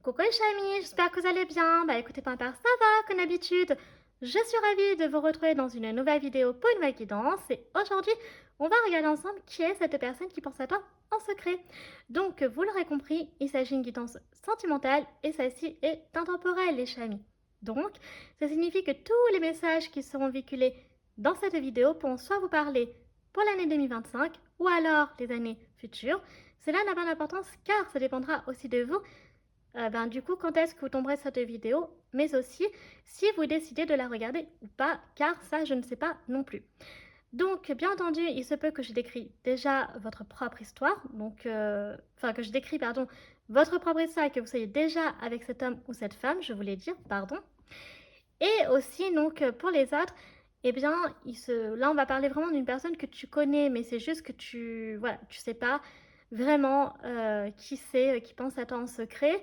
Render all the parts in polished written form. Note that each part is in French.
Coucou les amis, j'espère que vous allez bien. Bah écoutez, ça va comme d'habitude. Je suis ravie de vous retrouver dans une nouvelle vidéo pour une nouvelle guidance. Et aujourd'hui, on va regarder ensemble qui est cette personne qui pense à toi en secret. Donc, vous l'aurez compris, il s'agit d'une guidance sentimentale et celle-ci est intemporelle les amis. Donc, ça signifie que tous les messages qui seront véhiculés dans cette vidéo pourront soit vous parler pour l'année 2025 ou alors les années futures. Cela n'a pas d'importance car ça dépendra aussi de vous du coup, quand est-ce que vous tomberez cette vidéo, mais aussi si vous décidez de la regarder ou pas, car ça, je ne sais pas non plus. Donc, bien entendu, il se peut que je décris déjà votre propre histoire, enfin que je décris, pardon, votre propre histoire et que vous soyez déjà avec cet homme ou cette femme, je voulais dire, pardon. Et aussi, donc, pour les autres, eh bien, là, on va parler vraiment d'une personne que tu connais, mais c'est juste que voilà, tu sais pas vraiment qui c'est, qui pense à toi en secret.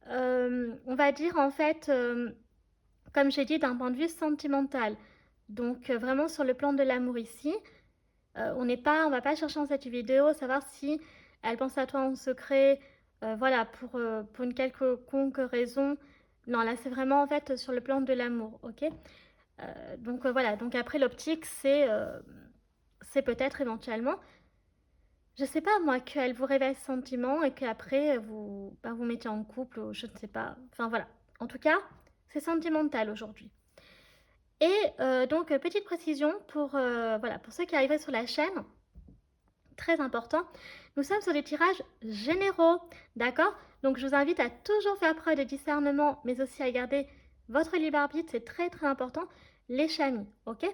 On va dire en fait, comme j'ai dit, d'un point de vue sentimental. Donc vraiment sur le plan de l'amour ici, on va pas chercher dans cette vidéo savoir si elle pense à toi en secret, voilà, pour une quelconque raison. Non, là c'est vraiment en fait sur le plan de l'amour, ok. Voilà, donc après l'optique c'est peut-être éventuellement, je sais pas moi, qu'elle vous révèle ce sentiment et qu'après vous mettez en couple, ou je ne sais pas. Enfin voilà. En tout cas, c'est sentimental aujourd'hui. Et donc, petite précision voilà, pour ceux qui arriveraient sur la chaîne, très important, nous sommes sur des tirages généraux, d'accord. Donc je vous invite à toujours faire preuve de discernement, mais aussi à garder votre libre arbitre, c'est très très important, les chamis, ok.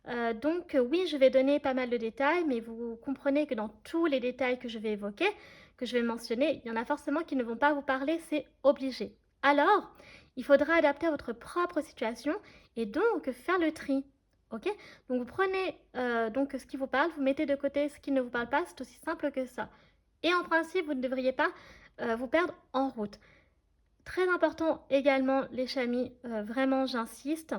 Oui, je vais donner pas mal de détails, mais vous comprenez que dans tous les détails que je vais évoquer, que je vais mentionner, il y en a forcément qui ne vont pas vous parler, c'est obligé. Alors, il faudra adapter à votre propre situation et donc faire le tri, ok. Donc vous prenez ce qui vous parle, vous mettez de côté ce qui ne vous parle pas, c'est aussi simple que ça. Et en principe, vous ne devriez pas vous perdre en route. Très important également, les chamis, vraiment j'insiste,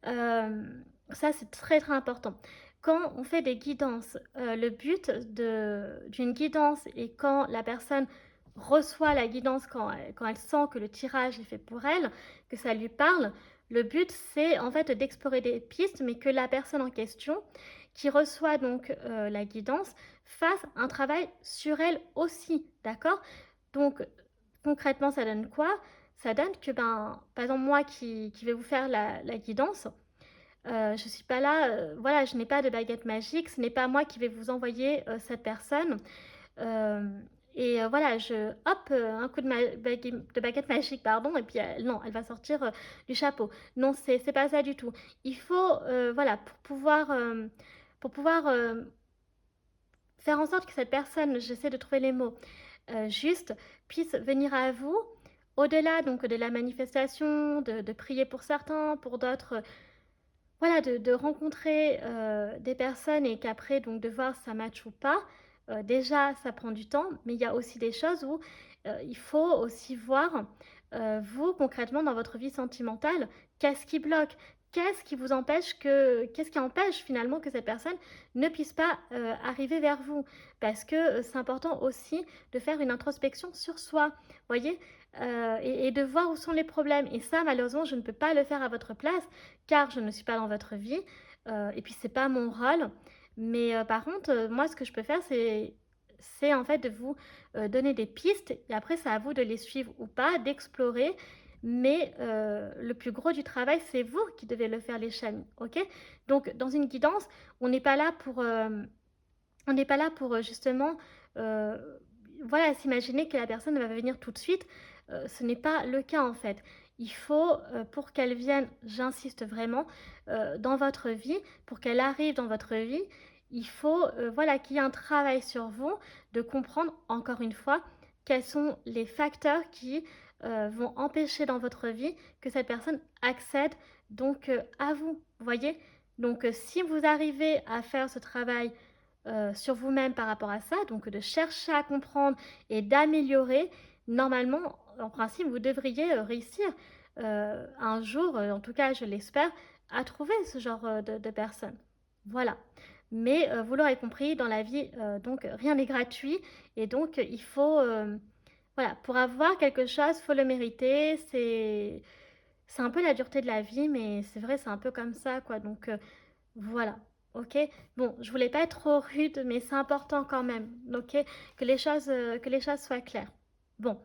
euh, ça c'est très très important. Quand on fait des guidances, le but d'une guidance et quand la personne reçoit la guidance, quand elle sent que le tirage est fait pour elle, que ça lui parle, le but c'est en fait d'explorer des pistes, mais que la personne en question qui reçoit donc la guidance fasse un travail sur elle aussi, d'accord. Donc concrètement ça donne quoi? Ça donne que, par exemple, moi qui vais vous faire la guidance, je suis pas là, voilà, je n'ai pas de baguette magique, ce n'est pas moi qui vais vous envoyer cette personne. Voilà, hop, un coup de baguette magique, pardon, et puis non, elle va sortir du chapeau. Non, c'est pas ça du tout. Il faut, voilà, pour pouvoir faire en sorte que cette personne, j'essaie de trouver les mots justes, puisse venir à vous, au-delà donc de la manifestation, de prier pour certains, pour d'autres, voilà, de rencontrer des personnes et qu'après, donc de voir si ça match ou pas. Déjà, ça prend du temps, mais il y a aussi des choses où il faut aussi voir, vous, concrètement, dans votre vie sentimentale, qu'est-ce qui bloque? Qu'est-ce qui empêche finalement que cette personne ne puisse pas arriver vers vous? Parce que c'est important aussi de faire une introspection sur soi, voyez, et de voir où sont les problèmes. Et ça, malheureusement, je ne peux pas le faire à votre place car je ne suis pas dans votre vie, et puis c'est pas mon rôle. Mais par contre, moi, ce que je peux faire, c'est en fait de vous donner des pistes, et après, c'est à vous de les suivre ou pas, d'explorer. Mais le plus gros du travail, c'est vous qui devez le faire, les chamis, ok. Donc, dans une guidance, on n'est pas là pour justement, euh, voilà, s'imaginer que la personne va venir tout de suite. Ce n'est pas le cas en fait. Il faut, pour qu'elle vienne, j'insiste vraiment, dans votre vie, pour qu'elle arrive dans votre vie, il faut voilà, qu'il y ait un travail sur vous, de comprendre encore une fois quels sont les facteurs qui vont empêcher dans votre vie que cette personne accède donc à vous. Vous voyez. Donc si vous arrivez à faire ce travail sur vous-même par rapport à ça, donc de chercher à comprendre et d'améliorer, normalement, en principe, vous devriez réussir un jour, en tout cas je l'espère, à trouver ce genre de personnes. Voilà. Mais vous l'aurez compris, dans la vie, donc rien n'est gratuit et donc il faut Voilà, pour avoir quelque chose, faut le mériter. C'est un peu la dureté de la vie, mais c'est vrai, c'est un peu comme ça, quoi. Donc, voilà, ok? Bon, je voulais pas être trop rude, mais c'est important quand même, ok? Que les choses soient claires. Bon,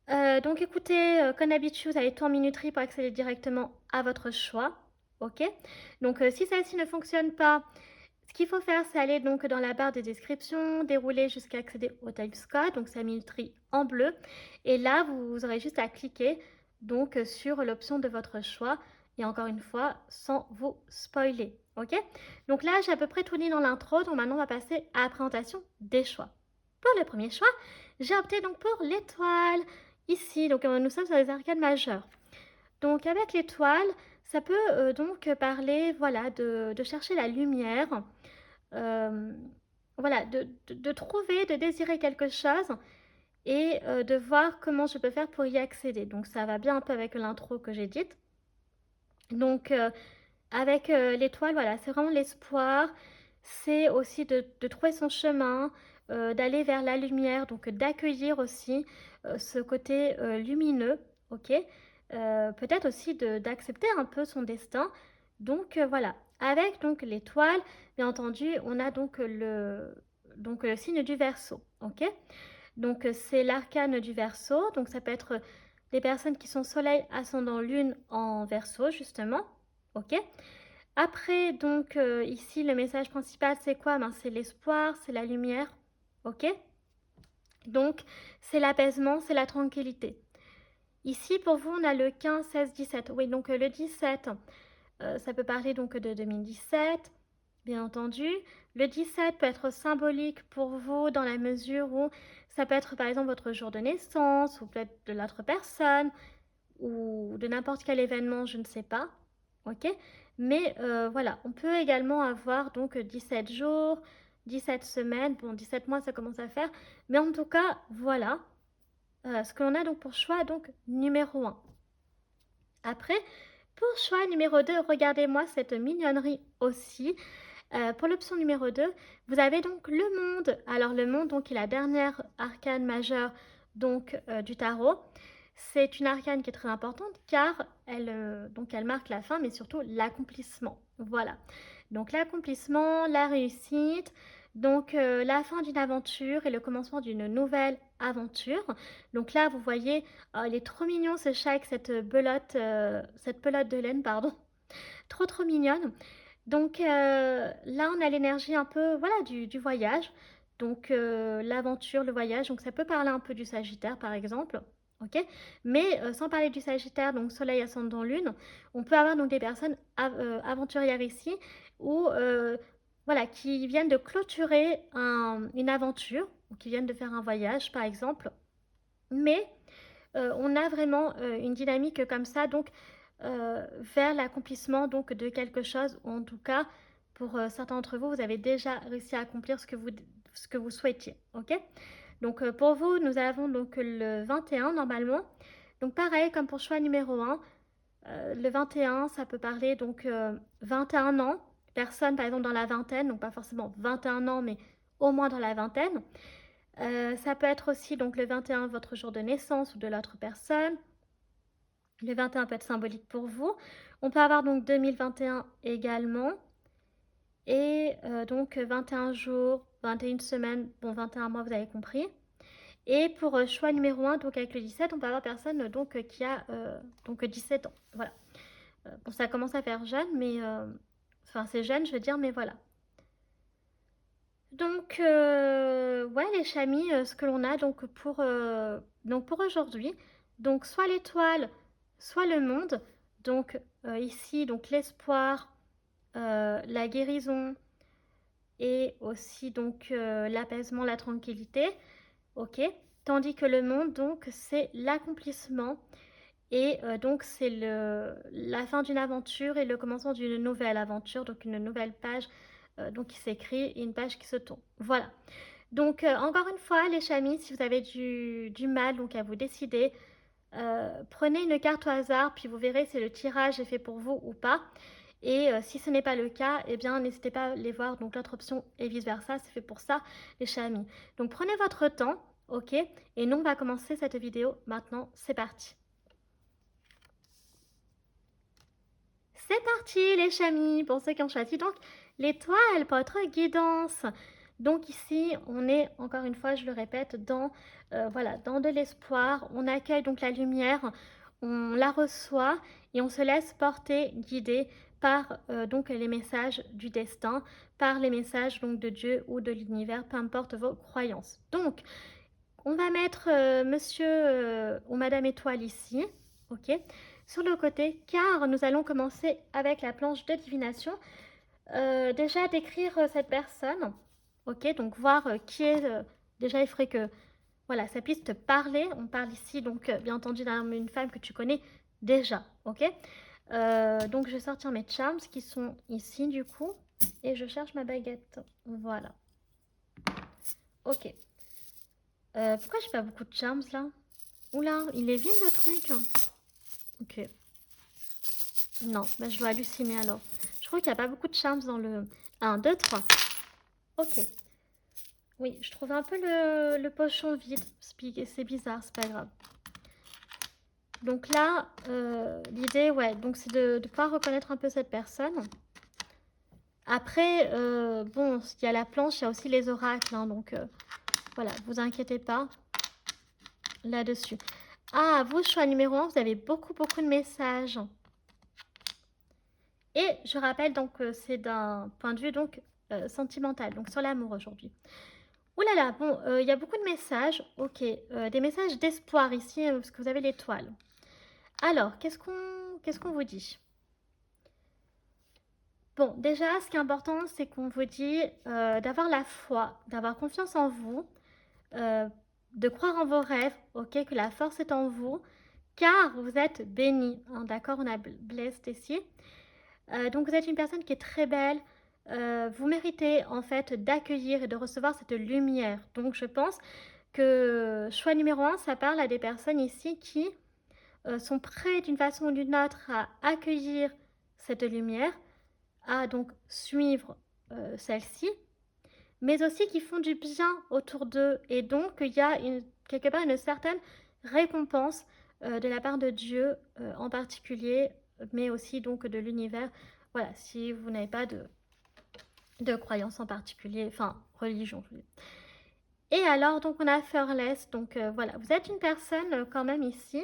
donc écoutez, comme d'habitude, vous avez tout en minuterie pour accéder directement à votre choix, ok? Donc, si celle-ci ne fonctionne pas, ce qu'il faut faire, c'est aller donc dans la barre de description, dérouler jusqu'à accéder au timescode, donc c'est la minuterie en bleu. Et là, vous aurez juste à cliquer donc sur l'option de votre choix. Et encore une fois, sans vous spoiler. Ok? Donc là, j'ai à peu près tout dit dans l'intro. Donc maintenant, on va passer à la présentation des choix. Pour le premier choix, j'ai opté donc pour l'étoile. Ici, donc nous sommes sur les arcades majeures. Donc avec l'étoile, ça peut donc parler voilà, de chercher la lumière, euh, voilà, de trouver, de désirer quelque chose et de voir comment je peux faire pour y accéder. Donc ça va bien un peu avec l'intro que j'ai dite. Donc avec l'étoile, voilà, c'est vraiment l'espoir, c'est aussi de trouver son chemin, d'aller vers la lumière, donc d'accueillir aussi ce côté lumineux, ok. Peut-être aussi d'accepter un peu son destin. Donc voilà, avec donc l'étoile, bien entendu, on a donc le signe du Verseau, ok. Donc c'est l'arcane du Verseau, donc ça peut être des personnes qui sont Soleil, ascendant, Lune en Verseau justement, ok. Après, donc, ici, le message principal, c'est quoi? Ben, c'est l'espoir, c'est la lumière, ok? Donc, c'est l'apaisement, c'est la tranquillité. Ici, pour vous, on a le 15, 16, 17. Oui, donc le 17, ça peut parler donc de 2017, bien entendu. Le 17 peut être symbolique pour vous dans la mesure où ça peut être par exemple votre jour de naissance, ou peut-être de l'autre personne, ou de n'importe quel événement, je ne sais pas. Ok. Mais voilà, on peut également avoir donc 17 jours, 17 semaines, bon 17 mois ça commence à faire, mais en tout cas voilà ce que l'on a donc pour choix donc numéro un. Après, pour choix numéro 2, regardez-moi cette mignonnerie aussi. Pour l'option numéro 2, vous avez donc le monde. Alors le monde donc est la dernière arcane majeure donc du tarot. C'est une arcane qui est très importante car donc elle marque la fin mais surtout l'accomplissement. Voilà. Donc l'accomplissement, la réussite, donc la fin d'une aventure et le commencement d'une nouvelle aventure. Donc là vous voyez, oh, il est trop mignon ce chat avec cette pelote de laine, pardon. Trop trop mignonne. Donc là, on a l'énergie un peu voilà, du voyage. Donc l'aventure, le voyage. Donc ça peut parler un peu du Sagittaire, par exemple. Ok. Mais sans parler du Sagittaire, donc Soleil, Ascendant, Lune, on peut avoir donc des personnes aventurières ici ou voilà, qui viennent de clôturer une aventure ou qui viennent de faire un voyage, par exemple. Mais on a vraiment une dynamique comme ça, donc vers l'accomplissement donc de quelque chose, ou en tout cas pour certains d'entre vous, vous avez déjà réussi à accomplir ce que vous souhaitiez, ok. Donc pour vous, nous avons donc le 21 normalement. Donc pareil comme pour choix numéro 1, le 21, ça peut parler donc 21 ans, personne par exemple dans la vingtaine, donc pas forcément 21 ans, mais au moins dans la vingtaine. Ça peut être aussi donc le 21 votre jour de naissance ou de l'autre personne. Le 21 peut être symbolique pour vous. On peut avoir donc 2021 également. Et donc 21 jours, 21 semaines, bon 21 mois, vous avez compris. Et pour choix numéro 1, donc avec le 17, on peut avoir personne donc, qui a donc 17 ans. Voilà. Bon, ça commence à faire jeune, mais... Enfin, c'est jeune, je veux dire, mais voilà. Donc, ouais, les chamis, ce que l'on a donc pour aujourd'hui, donc soit l'étoile, soit le monde. Donc ici, donc l'espoir, la guérison et aussi donc l'apaisement, la tranquillité. Ok. Tandis que le monde, donc, c'est l'accomplissement et donc c'est la fin d'une aventure et le commencement d'une nouvelle aventure, donc une nouvelle page donc qui s'écrit et une page qui se tourne. Voilà. Donc encore une fois, les chamis, si vous avez du mal donc à vous décider, prenez une carte au hasard, puis vous verrez si le tirage est fait pour vous ou pas. Et si ce n'est pas le cas, eh bien n'hésitez pas à les voir. Donc l'autre option et vice versa, c'est fait pour ça, les chamis. Donc prenez votre temps, ok? Et nous, on va commencer cette vidéo maintenant. C'est parti. C'est parti les chamis, pour ceux qui ont choisi donc l'étoile pour votre guidance. Donc ici, on est, encore une fois, je le répète, dans, voilà, dans de l'espoir. On accueille donc la lumière, on la reçoit et on se laisse porter, guider par donc les messages du destin, par les messages donc de Dieu ou de l'univers, peu importe vos croyances. Donc, on va mettre monsieur ou madame étoile ici, ok, sur le côté, car nous allons commencer avec la planche de divination. Déjà décrire cette personne, ok, donc voir qui est, déjà il faudrait que voilà, ça puisse te parler. On parle ici donc bien entendu d'une femme que tu connais déjà, ok. Donc je vais sortir mes charms qui sont ici du coup, et je cherche ma baguette, voilà, ok. Pourquoi j'ai pas beaucoup de charms là? Oula, il est vide le truc. Ok. Non, bah, je dois halluciner alors. Je crois qu'il n'y a pas beaucoup de charms dans le 1, 2, 3. Ok. Oui, je trouve un peu le pochon vide. C'est bizarre, c'est pas grave. Donc là, l'idée, ouais, donc c'est de pouvoir reconnaître un peu cette personne. Après, bon, il y a la planche, il y a aussi les oracles, hein, donc voilà, vous inquiétez pas là-dessus. Ah, vous, choix numéro 1, vous avez beaucoup de messages. Et je rappelle donc que c'est d'un point de vue donc sentimental, donc sur l'amour aujourd'hui. Ouh là là, bon, il y a beaucoup de messages, ok, des messages d'espoir ici, parce que vous avez l'étoile. Alors, qu'est-ce qu'on vous dit? Bon, déjà, ce qui est important, c'est qu'on vous dit d'avoir la foi, d'avoir confiance en vous, euh, de croire en vos rêves, ok, que la force est en vous, car vous êtes béni, hein, d'accord, on a blessed ici. Donc vous êtes une personne qui est très belle. Vous méritez en fait d'accueillir et de recevoir cette lumière. Donc je pense que choix numéro 1, ça parle à des personnes ici qui sont prêtes d'une façon ou d'une autre à accueillir cette lumière, à donc suivre celle-ci, mais aussi qui font du bien autour d'eux. Et donc il y a quelque part une certaine récompense de la part de Dieu en particulier, mais aussi donc de l'univers. Voilà, si vous n'avez pas de croyance en particulier, enfin religion. Et alors donc on a Fearless, donc voilà, vous êtes une personne quand même ici,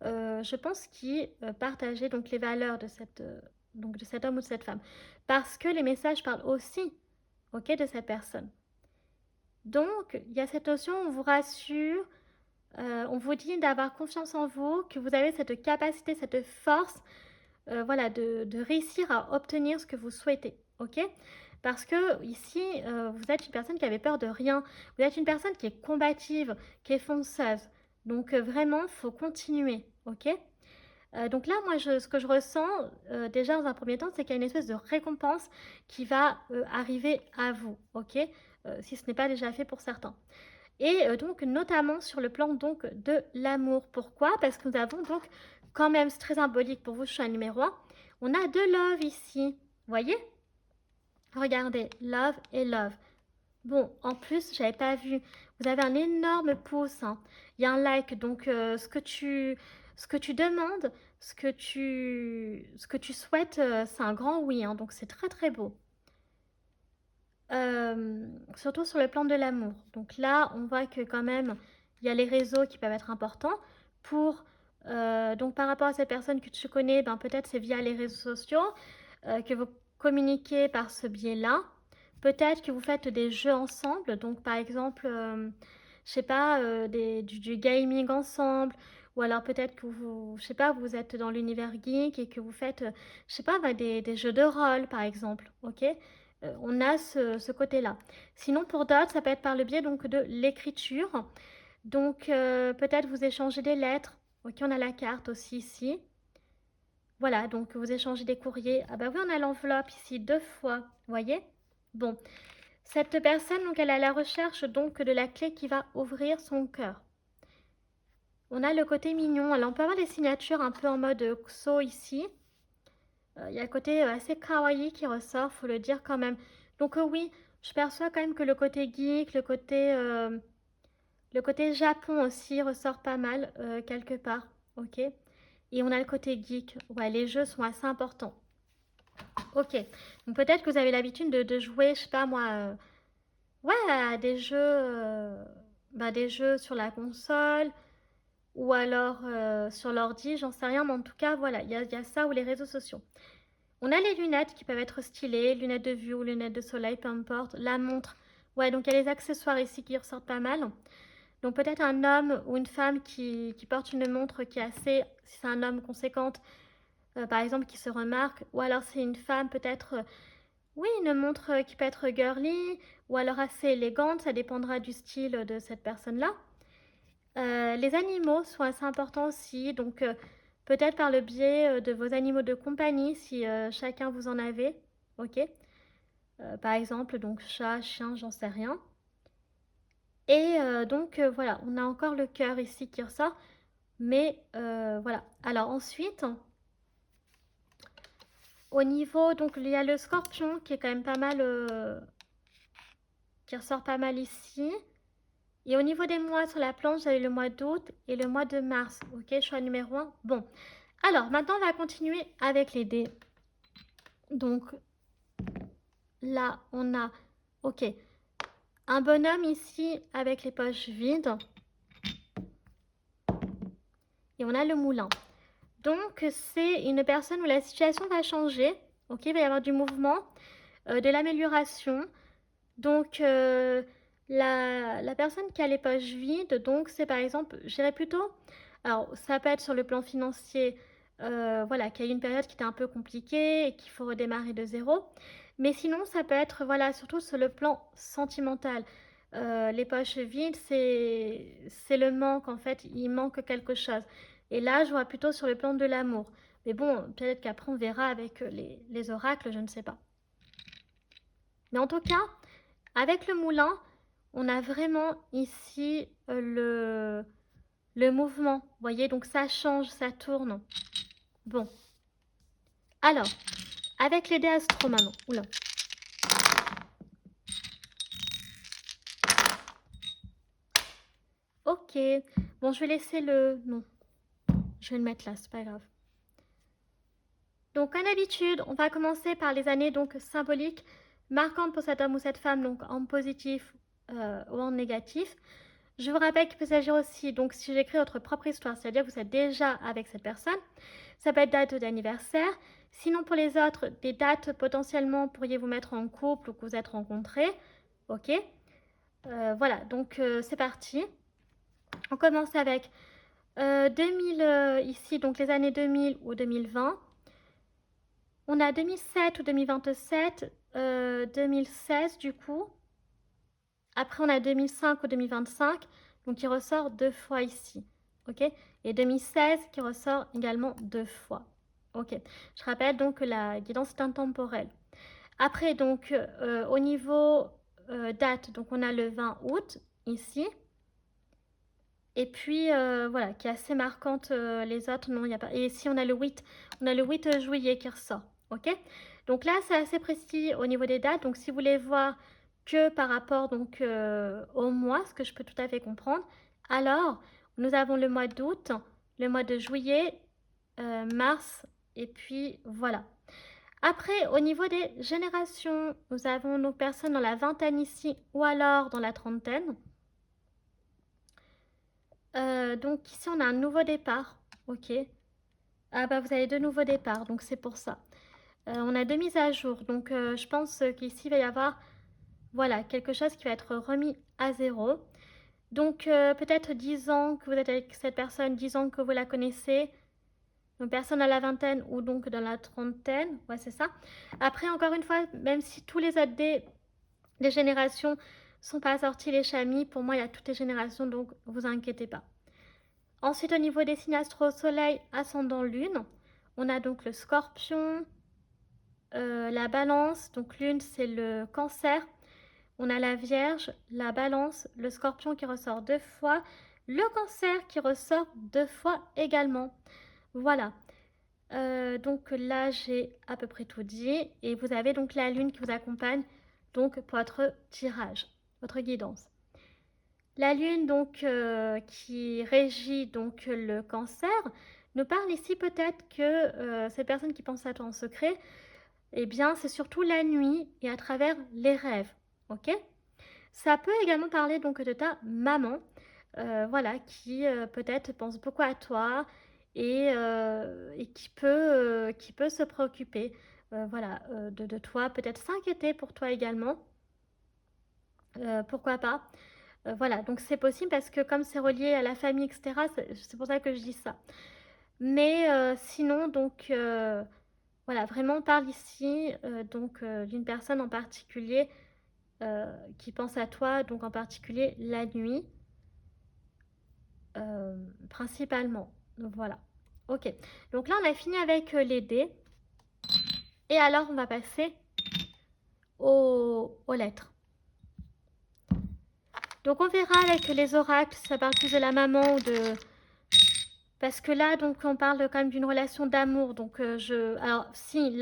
je pense qui partageait donc les valeurs de donc de cet homme ou de cette femme, parce que les messages parlent aussi, ok, de cette personne. Donc il y a cette notion, on vous rassure, on vous dit d'avoir confiance en vous, que vous avez cette capacité, cette force, voilà, de réussir à obtenir ce que vous souhaitez, ok? Parce que ici, vous êtes une personne qui avait peur de rien. Vous êtes une personne qui est combative, qui est fonceuse. Donc vraiment, il faut continuer, ok? Donc là, moi, ce que je ressens, déjà dans un premier temps, c'est qu'il y a une espèce de récompense qui va arriver à vous, ok? Si ce n'est pas déjà fait pour certains. Et donc notamment sur le plan donc de l'amour. Pourquoi? Parce que nous avons donc quand même, c'est très symbolique pour vous, choix numéro 1, on a de love ici, voyez? Regardez, love et love. Bon, en plus, j'avais pas vu, vous avez un énorme pouce, hein. Il y a un like, donc ce que tu demandes, ce que tu souhaites, c'est un grand oui, hein, donc c'est très beau. Surtout sur le plan de l'amour. Donc là, on voit que quand même, il y a les réseaux qui peuvent être importants pour... donc par rapport à cette personne que tu connais, ben, peut-être c'est via les réseaux sociaux que vous communiquez par ce biais-là. Peut-être que vous faites des jeux ensemble. Donc par exemple, je sais pas, du gaming ensemble. Ou alors peut-être que vous, je sais pas, vous êtes dans l'univers geek et que vous faites, je sais pas, bah, des jeux de rôle par exemple. Ok? On a ce côté-là. Sinon, pour d'autres, ça peut être par le biais donc de l'écriture. Donc, peut-être vous échangez des lettres. Ok, on a la carte aussi ici. Voilà, donc vous échangez des courriers. Ah bah oui, on a l'enveloppe ici 2 fois. Vous voyez? Bon, cette personne, donc, elle est à la recherche donc de la clé qui va ouvrir son cœur. On a le côté mignon. Alors, on peut avoir les signatures un peu en mode XO ici. Il y a le côté assez kawaii qui ressort, faut le dire quand même. Donc oui, je perçois quand même que le côté geek, le côté Le côté Japon aussi ressort pas mal, quelque part, ok? Et on a le côté geek. Ouais, les jeux sont assez importants. Ok, donc peut-être que vous avez l'habitude de jouer, je sais pas moi, ouais, à des jeux sur la console ou alors sur l'ordi, j'en sais rien, mais en tout cas, voilà, il y a ça ou les réseaux sociaux. On a les lunettes qui peuvent être stylées, lunettes de vue ou lunettes de soleil, peu importe. La montre, ouais, donc il y a les accessoires ici qui ressortent pas mal. Donc peut-être un homme ou une femme qui porte une montre qui est assez, si c'est un homme conséquente, par exemple, qui se remarque, ou alors c'est une femme peut-être, oui, une montre qui peut être girly, ou alors assez élégante, ça dépendra du style de cette personne-là. Les animaux sont assez importants aussi, donc peut-être par le biais de vos animaux de compagnie, si chacun vous en avez, ok? Par exemple, donc chat, chien, j'en sais rien. Et donc voilà, on a encore le cœur ici qui ressort, mais voilà. Alors ensuite, au niveau, donc il y a le scorpion qui est quand même pas mal, qui ressort pas mal ici. Et au niveau des mois sur la planche, j'avais le mois d'août et le mois de mars. Ok, choix numéro 1. Bon. Alors, maintenant, on va continuer avec les dés. Donc, là, on a, ok, un bonhomme ici avec les poches vides. Et on a le moulin. Donc, c'est une personne où la situation va changer. Ok, il va y avoir du mouvement, de l'amélioration. Donc, la personne qui a les poches vides, donc c'est par exemple, je dirais plutôt, alors ça peut être sur le plan financier, voilà, qu'il y a eu une période qui était un peu compliquée et qu'il faut redémarrer de zéro. Mais sinon, ça peut être, voilà, surtout sur le plan sentimental. Les poches vides, c'est le manque, en fait, il manque quelque chose. Et là, je vois plutôt sur le plan de l'amour. Mais bon, peut-être qu'après, on verra avec les oracles, je ne sais pas. Mais en tout cas, avec le moulin, on a vraiment ici le mouvement. Vous voyez, donc ça change, ça tourne. Bon. Alors, avec les dés astro maintenant. Oula. Ok. Bon, je vais laisser le... Non. Je vais le mettre là, c'est pas grave. Donc, comme d'habitude, on va commencer par les années donc symboliques, marquantes pour cet homme ou cette femme, donc en positif ou en négatif. Je vous rappelle qu'il peut s'agir aussi, donc si j'écris votre propre histoire, c'est-à-dire que vous êtes déjà avec cette personne, ça peut être date d'anniversaire. Sinon, pour les autres, des dates potentiellement pourriez vous mettre en couple ou que vous êtes rencontrés. Ok. Voilà, donc c'est parti. On commence avec 2000 ici, donc les années 2000 ou 2020. On a 2007 ou 2027, 2016 du coup. Après, on a 2005 ou 2025, donc il ressort 2 fois ici. Ok. Et 2016 qui ressort également 2 fois. Ok. Je rappelle donc que la guidance est intemporelle. Après, donc, au niveau date, donc on a le 20 août ici. Et puis, voilà, qui est assez marquante. Les autres, non, il n'y a pas. Et ici, on a le 8 juillet qui ressort. Ok. Donc là, c'est assez précis au niveau des dates. Donc, si vous voulez voir que par rapport donc, au mois, ce que je peux tout à fait comprendre, alors, nous avons le mois d'août, le mois de juillet, mars, et puis voilà. Après, au niveau des générations, nous avons nos personnes dans la vingtaine ici ou alors dans la trentaine. Donc ici, on a un nouveau départ. Ok. Ah bah vous avez deux nouveaux départs, donc c'est pour ça. On a deux mises à jour, donc je pense qu'ici, il va y avoir voilà, quelque chose qui va être remis à zéro. Donc peut-être 10 ans que vous êtes avec cette personne, 10 ans que vous la connaissez. Donc personne à la vingtaine ou donc dans la trentaine. Ouais, c'est ça. Après, encore une fois, même si tous les autres des générations sont pas sortis les chamis, pour moi, il y a toutes les générations, donc vous inquiétez pas. Ensuite, au niveau des signes astro, soleil, ascendant, lune, on a donc le scorpion, la balance, donc lune, c'est le cancer. On a la vierge, la balance, le scorpion qui ressort 2 fois, le cancer qui ressort 2 fois également. Voilà. Donc là, j'ai à peu près tout dit. Et vous avez donc la lune qui vous accompagne donc pour votre tirage, votre guidance. La lune, donc, qui régit donc le cancer, nous parle ici peut-être que cette personne qui pense à toi en secret, eh bien, c'est surtout la nuit et à travers les rêves. Ok? Ça peut également parler donc de ta maman, voilà, qui peut-être pense beaucoup à toi et qui peut se préoccuper, voilà, de toi, peut-être s'inquiéter pour toi également, pourquoi pas. Voilà, donc c'est possible parce que comme c'est relié à la famille, etc., c'est pour ça que je dis ça. Mais sinon, donc, voilà, vraiment, on parle ici donc d'une personne en particulier qui pense à toi, donc en particulier la nuit, principalement. Donc voilà. Ok. Donc là, on a fini avec les dés. Et alors, on va passer aux lettres. Donc on verra avec les oracles, ça parle plus de la maman ou de... Parce que là, donc, on parle quand même d'une relation d'amour. Donc Alors, si,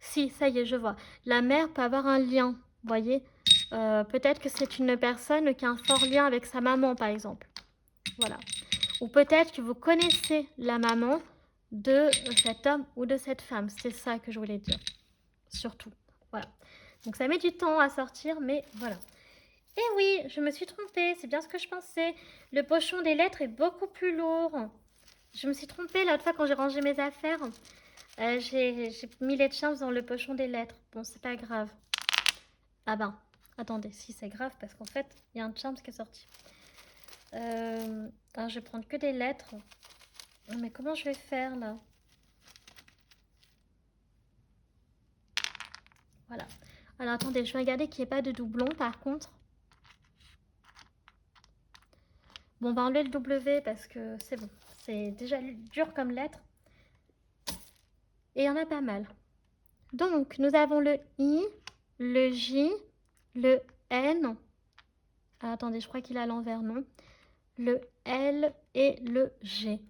si, ça y est, je vois. La mère peut avoir un lien, vous voyez. Peut-être que c'est une personne qui a un fort lien avec sa maman, par exemple. Voilà. Ou peut-être que vous connaissez la maman de cet homme ou de cette femme. C'est ça que je voulais dire. Surtout. Voilà. Donc ça met du temps à sortir, mais voilà. Eh oui, je me suis trompée, c'est bien ce que je pensais. Le pochon des lettres est beaucoup plus lourd. Je me suis trompée l'autre fois quand j'ai rangé mes affaires. J'ai mis les charms dans le pochon des lettres. Bon, c'est pas grave. Ah ben, attendez, si c'est grave parce qu'en fait, il y a un charms qui est sorti. Alors, je vais prendre que des lettres. Mais comment je vais faire là? Voilà. Alors attendez, je vais regarder qu'il n'y ait pas de doublon par contre. Bon, on va enlever le W parce que c'est bon. C'est déjà dur comme lettre. Et il y en a pas mal. Donc, nous avons le I, le J, le N. Ah, attendez, je crois qu'il est à l'envers, non? Le L et le G.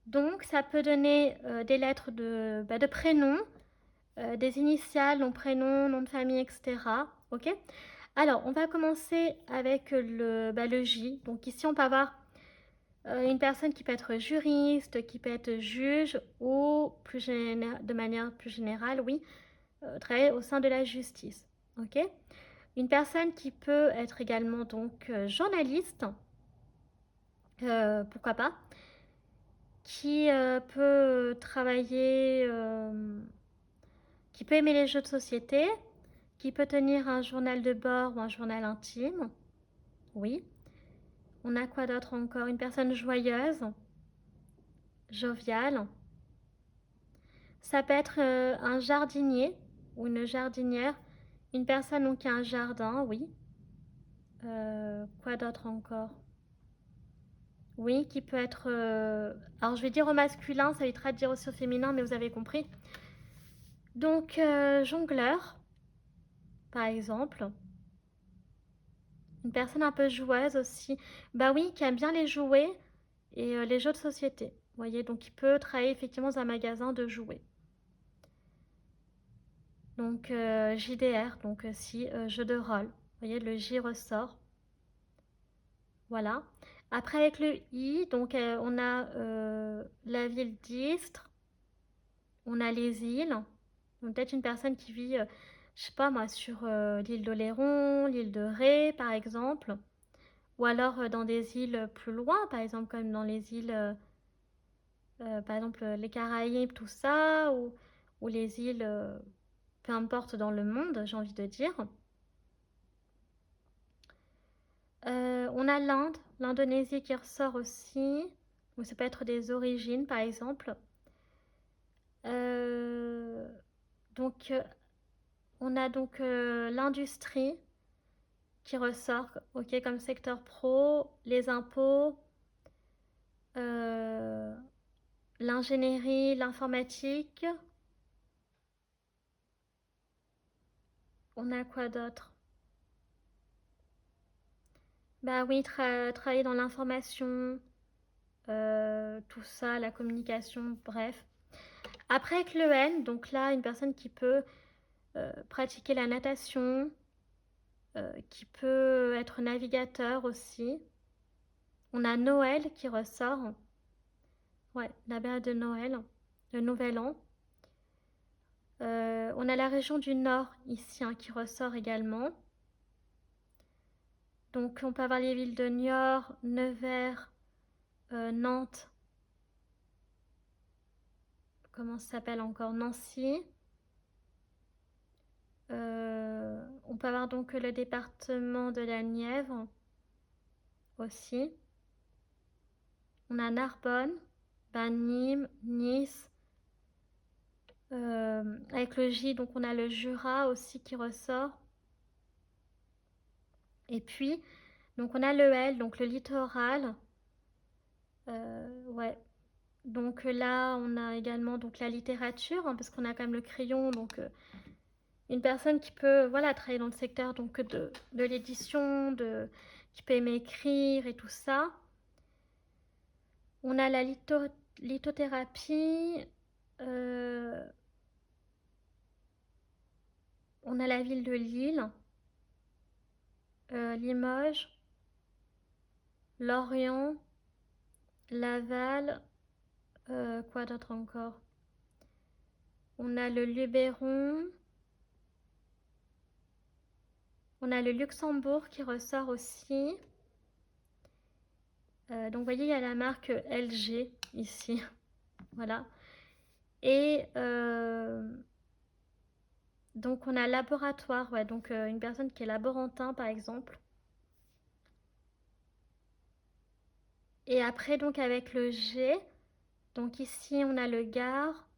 Donc, ça peut donner des lettres de prénom, des initiales, nom, prénom, nom de famille, etc. Ok? Alors, on va commencer avec le J. Donc ici, on peut avoir une personne qui peut être juriste, qui peut être juge ou de manière plus générale, oui, travailler au sein de la justice. Ok? Une personne qui peut être également donc journaliste, pourquoi pas, qui peut travailler, qui peut aimer les jeux de société, qui peut tenir un journal de bord ou un journal intime. Oui. On a quoi d'autre encore? Une personne joyeuse, joviale. Ça peut être un jardinier ou une jardinière. Une personne donc, qui a un jardin, oui. Quoi d'autre encore? Oui, qui peut être... alors je vais dire au masculin, ça évitera de dire aussi au féminin, mais vous avez compris. Donc, jongleur, par exemple. Une personne un peu joueuse aussi. Bah oui, qui aime bien les jouets et les jeux de société. Vous voyez, donc il peut travailler effectivement dans un magasin de jouets. Donc JDR, donc si, jeu de rôle. Vous voyez, le J ressort. Voilà. Après avec le I, donc on a la ville d'Istres, on a les îles. Donc peut-être une personne qui vit, je sais pas moi, sur l'île d'Oléron, l'île de Ré par exemple. Ou alors dans des îles plus loin, par exemple comme dans les îles, par exemple les Caraïbes, tout ça, ou les îles, peu importe dans le monde, j'ai envie de dire. On a l'Inde, l'Indonésie qui ressort aussi. Donc ça peut être des origines par exemple. Euh, donc on a donc l'industrie qui ressort, ok, comme secteur pro, les impôts, euh, l'ingénierie, l'informatique. On a quoi d'autre? Bah oui, travailler dans l'information, tout ça, la communication, bref. Après avec le N, donc là, une personne qui peut pratiquer la natation, qui peut être navigateur aussi. On a Noël qui ressort. Ouais, la période de Noël, le Nouvel An. On a la région du Nord ici hein, qui ressort également. Donc on peut avoir les villes de Niort, Nevers, Nantes. Comment ça s'appelle encore? Nancy. On peut avoir donc le département de la Nièvre aussi. On a Narbonne, Nîmes, Nice. Avec le J, donc on a le Jura aussi qui ressort. Et puis, donc on a le L, donc le littoral. Ouais. Donc là, on a également donc la littérature, hein, parce qu'on a quand même le crayon, donc une personne qui peut voilà, travailler dans le secteur donc, de l'édition, qui peut aimer écrire et tout ça. On a la lithothérapie, on a la ville de Lille, Limoges, Lorient, Laval, quoi d'autre encore? On a le Luberon, on a le Luxembourg qui ressort aussi. Donc vous voyez, il y a la marque LG ici, voilà. Et donc on a laboratoire, ouais, donc une personne qui est laborantin par exemple. Et après donc avec le G, donc ici on a le Gard,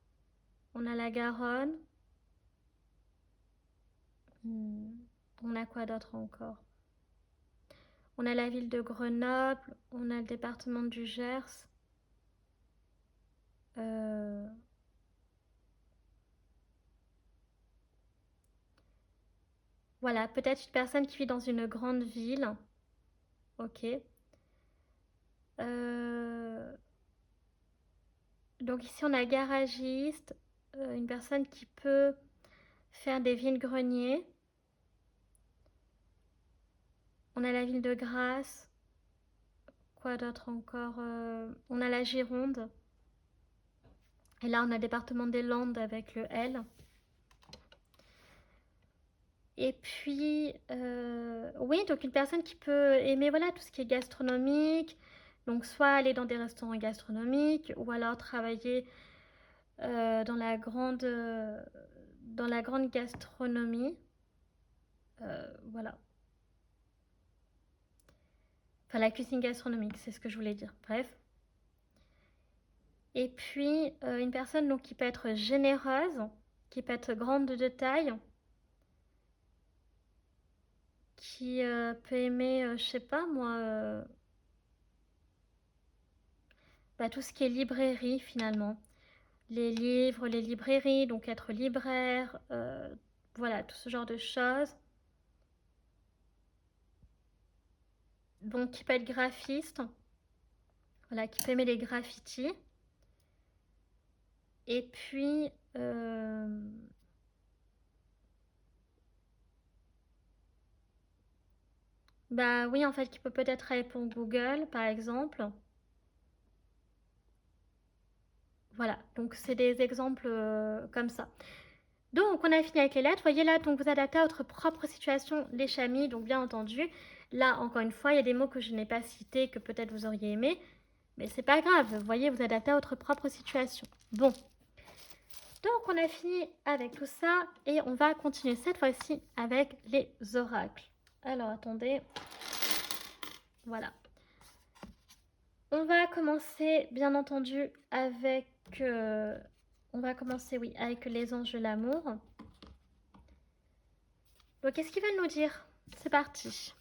on a la Garonne. On a quoi d'autre encore? On a la ville de Grenoble, on a le département du Gers. Voilà, peut-être une personne qui vit dans une grande ville. Ok. Donc ici on a garagiste, une personne qui peut faire des vides-greniers. On a la ville de Grasse. Quoi d'autre encore? On a la Gironde. Et là on a le département des Landes avec le L. Et puis, oui, donc une personne qui peut aimer voilà, tout ce qui est gastronomique, donc soit aller dans des restaurants gastronomiques ou alors travailler dans la grande gastronomie. Voilà. Enfin, la cuisine gastronomique, c'est ce que je voulais dire. Bref. Et puis, une personne donc, qui peut être généreuse, qui peut être grande de taille, qui peut aimer, je sais pas moi, tout ce qui est librairie finalement. Les livres, les librairies, donc être libraire, voilà, tout ce genre de choses. Donc qui peut être graphiste, voilà, qui peut aimer les graffitis. Et puis, bah oui, en fait, qui peut peut-être travailler pour Google, par exemple. Voilà, donc c'est des exemples comme ça. Donc, on a fini avec les lettres. Voyez là, donc vous adaptez à votre propre situation les chamis. Donc, bien entendu, là, encore une fois, il y a des mots que je n'ai pas cités, que peut-être vous auriez aimé. Mais c'est pas grave, vous voyez, vous adaptez à votre propre situation. Bon, donc on a fini avec tout ça et on va continuer cette fois-ci avec les oracles. Alors, attendez. Voilà. On va commencer, bien entendu, avec... on va commencer, oui, avec les anges de l'amour. Donc, qu'est-ce qu'ils veulent nous dire? C'est parti.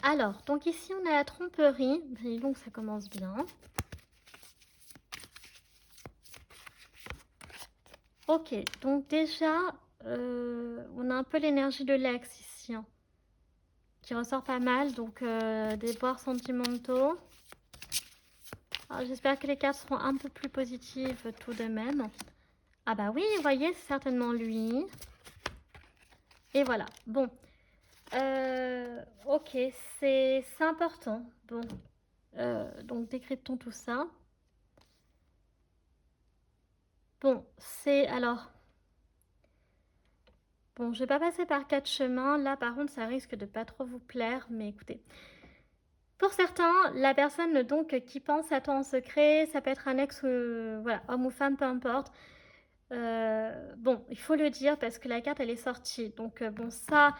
Alors, donc ici, on a la tromperie. Et donc, ça commence bien. Ok, donc déjà, on a un peu l'énergie de l'ex ici, hein, qui ressort pas mal, donc des boires sentimentaux. J'espère que les cartes seront un peu plus positives tout de même. Ah bah oui, vous voyez, c'est certainement lui. Et voilà, bon. Ok, c'est important. Bon, donc décryptons tout ça. Bon, c'est alors... Bon, je vais pas passer par 4 chemins. Là, par contre, ça risque de pas trop vous plaire. Mais écoutez, pour certains, la personne donc qui pense à toi en secret, ça peut être un ex, voilà, homme ou femme, peu importe. Bon, il faut le dire parce que la carte, elle est sortie. Donc, bon, ça,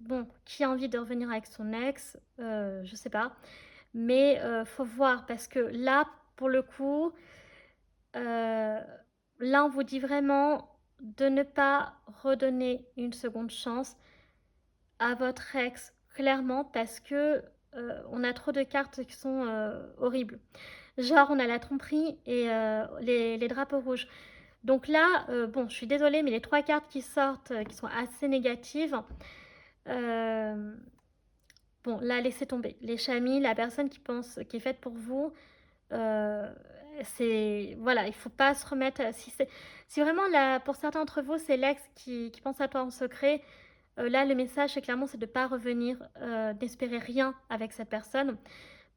bon, qui a envie de revenir avec son ex, je sais pas. Mais faut voir parce que là, pour le coup, là, on vous dit vraiment de ne pas redonner une seconde chance à votre ex, clairement, parce que on a trop de cartes qui sont horribles. Genre, on a la tromperie et les drapeaux rouges. Donc là, bon, je suis désolée, mais les 3 cartes qui sortent, qui sont assez négatives, euh, bon, là, laissez tomber. Les chamis, la personne qui pense, qui est faite pour vous, euh, c'est, voilà, il faut pas se remettre, si vraiment, là, pour certains d'entre vous, c'est l'ex qui pense à toi en secret, là, le message, c'est clairement, c'est de ne pas revenir, d'espérer rien avec cette personne,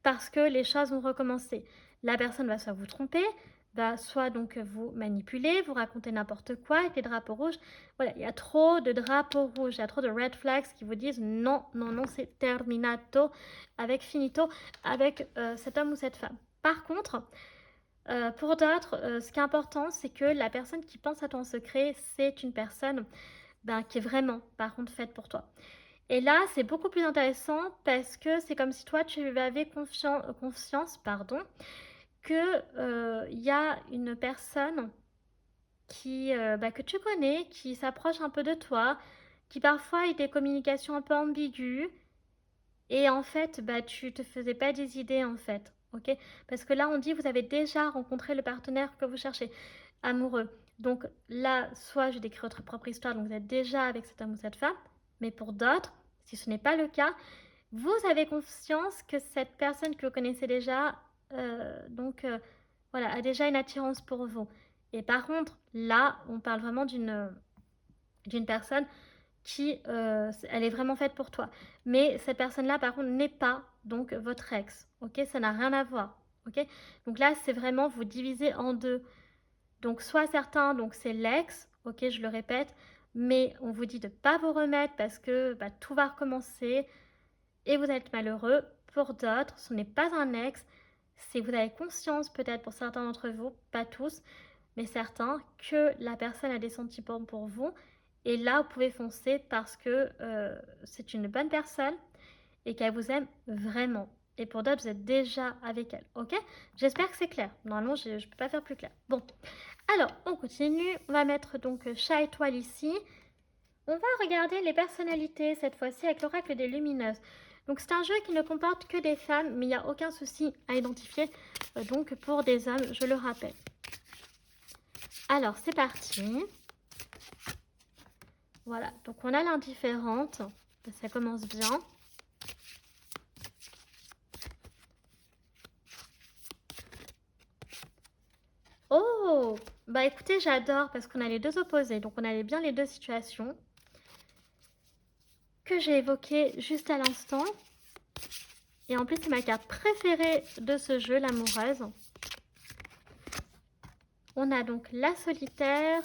parce que les choses vont recommencer. La personne va soit vous tromper, va soit donc vous manipuler, vous raconter n'importe quoi avec les drapeaux rouges. Voilà, il y a trop de drapeaux rouges, il y a trop de red flags qui vous disent non, non, non, c'est terminato, avec finito, avec cet homme ou cette femme. Par contre, pour d'autres, ce qui est important, c'est que la personne qui pense à toi en secret, c'est une personne qui est vraiment, par contre, faite pour toi. Et là, c'est beaucoup plus intéressant parce que c'est comme si toi, tu avais conscience, pardon, que y a une personne que tu connais, qui s'approche un peu de toi, qui parfois a des communications un peu ambiguës, et en fait, tu te faisais pas des idées, en fait, ok? Parce que là, on dit, vous avez déjà rencontré le partenaire que vous cherchez, amoureux. Donc là, soit je décris votre propre histoire, donc vous êtes déjà avec cet homme ou cette femme, mais pour d'autres, si ce n'est pas le cas, vous avez conscience que cette personne que vous connaissez déjà, voilà, a déjà une attirance pour vous. Et par contre, là, on parle vraiment d'une personne qui, elle est vraiment faite pour toi. Mais cette personne-là, par contre, n'est pas donc votre ex. Ok, ça n'a rien à voir. Ok, donc là, c'est vraiment vous diviser en deux. Donc soit certains, donc c'est l'ex. Ok, je le répète, mais on vous dit de ne pas vous remettre parce que tout va recommencer et vous êtes malheureux. Pour d'autres, ce n'est pas un ex. C'est vous avez conscience, peut-être pour certains d'entre vous, pas tous, mais certains, que la personne a des sentiments pour vous. Et là, vous pouvez foncer parce que c'est une bonne personne et qu'elle vous aime vraiment. Et pour d'autres, vous êtes déjà avec elle. Ok? J'espère que c'est clair. Normalement, je ne peux pas faire plus clair. Bon. Alors, on continue. On va mettre donc chat étoile ici. On va regarder les personnalités cette fois-ci avec l'oracle des lumineuses. Donc c'est un jeu qui ne comporte que des femmes, mais il n'y a aucun souci à identifier donc pour des hommes, je le rappelle. Alors c'est parti. Voilà, donc on a l'indifférente, ça commence bien. Oh, bah écoutez, j'adore parce qu'on a les deux opposés, donc on a bien les deux situations que j'ai évoquées juste à l'instant. Et en plus, c'est ma carte préférée de ce jeu, l'amoureuse. On a donc la solitaire.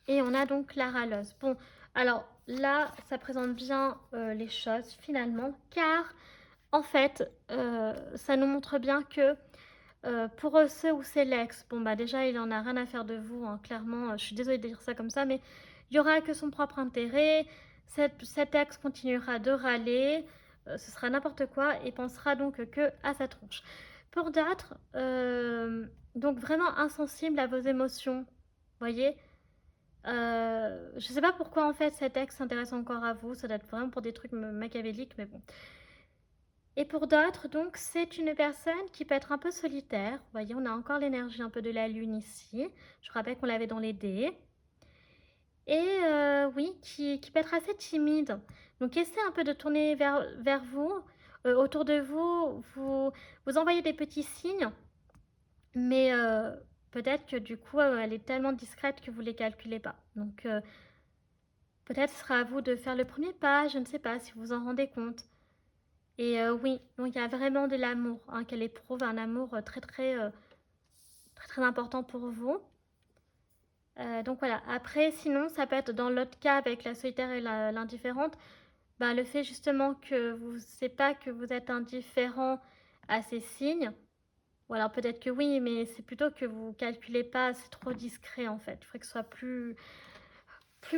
Et on a donc la râleuse. Bon, alors là, ça présente bien les choses finalement, car en fait, ça nous montre bien que pour ceux où c'est l'ex, bon bah déjà, il en a rien à faire de vous, hein, clairement, je suis désolée de dire ça comme ça, mais il y aura que son propre intérêt, cet ex continuera de râler, ce sera n'importe quoi, et pensera donc que à sa tronche. Pour d'autres, donc vraiment insensible à vos émotions, voyez. Je sais pas pourquoi en fait cet ex s'intéresse encore à vous, ça doit être vraiment pour des trucs machiavéliques, mais bon. Et pour d'autres, donc, c'est une personne qui peut être un peu solitaire. Vous voyez, on a encore l'énergie un peu de la lune ici. Je rappelle qu'on l'avait dans les dés. et oui, qui peut être assez timide. Donc essayez un peu de tourner vers vous, autour de vous, vous envoyez des petits signes, mais peut-être que du coup, elle est tellement discrète que vous ne les calculez pas. Donc peut-être ce sera à vous de faire le premier pas, je ne sais pas si vous vous en rendez compte. Et oui, donc il y a vraiment de l'amour, hein, qu'elle éprouve, un amour très très important pour vous. Donc voilà, après sinon ça peut être dans l'autre cas avec la solitaire et l'indifférente, bah, le fait justement que vous c'est pas que vous êtes indifférent à ces signes, ou alors peut-être que oui, mais c'est plutôt que vous calculez pas, c'est trop discret en fait. Il faudrait que ce soit plus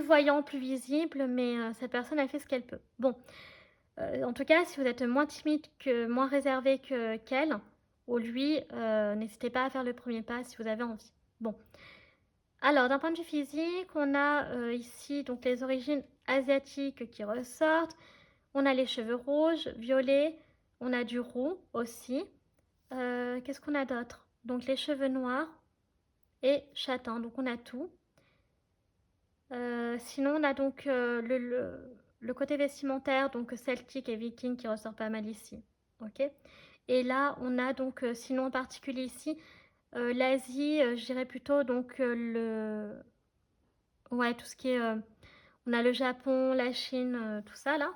voyant, plus visible, mais cette personne a fait ce qu'elle peut. Bon, en tout cas, si vous êtes moins timide, moins réservé qu'elle, ou lui, n'hésitez pas à faire le premier pas si vous avez envie. Bon. Alors, d'un point de vue physique, on a ici donc les origines asiatiques qui ressortent. On a les cheveux rouges, violets, on a du roux aussi. Qu'est-ce qu'on a d'autre? Donc les cheveux noirs et châtains, donc on a tout. Sinon, on a donc le côté vestimentaire, donc celtique et viking qui ressort pas mal ici. Ok. Et là, on a donc, sinon en particulier ici, l'Asie, je dirais plutôt donc ouais, tout ce qui est, on a le Japon, la Chine, tout ça là,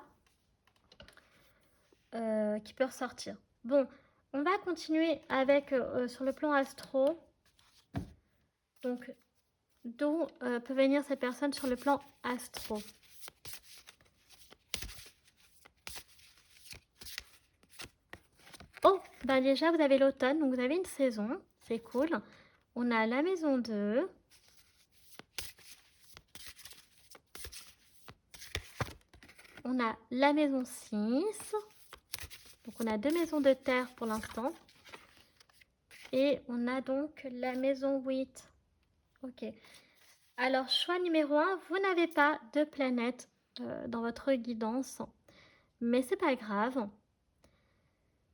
qui peut ressortir. Bon, on va continuer avec, sur le plan astro, donc d'où peut venir cette personne sur le plan astro. Oh, ben déjà vous avez l'automne, donc vous avez une saison, c'est cool. On a la maison 2. On a la maison 6. Donc on a 2 maisons de terre pour l'instant. Et on a donc la maison 8. Ok. Alors choix numéro 1, vous n'avez pas de planète dans votre guidance. Mais c'est pas grave.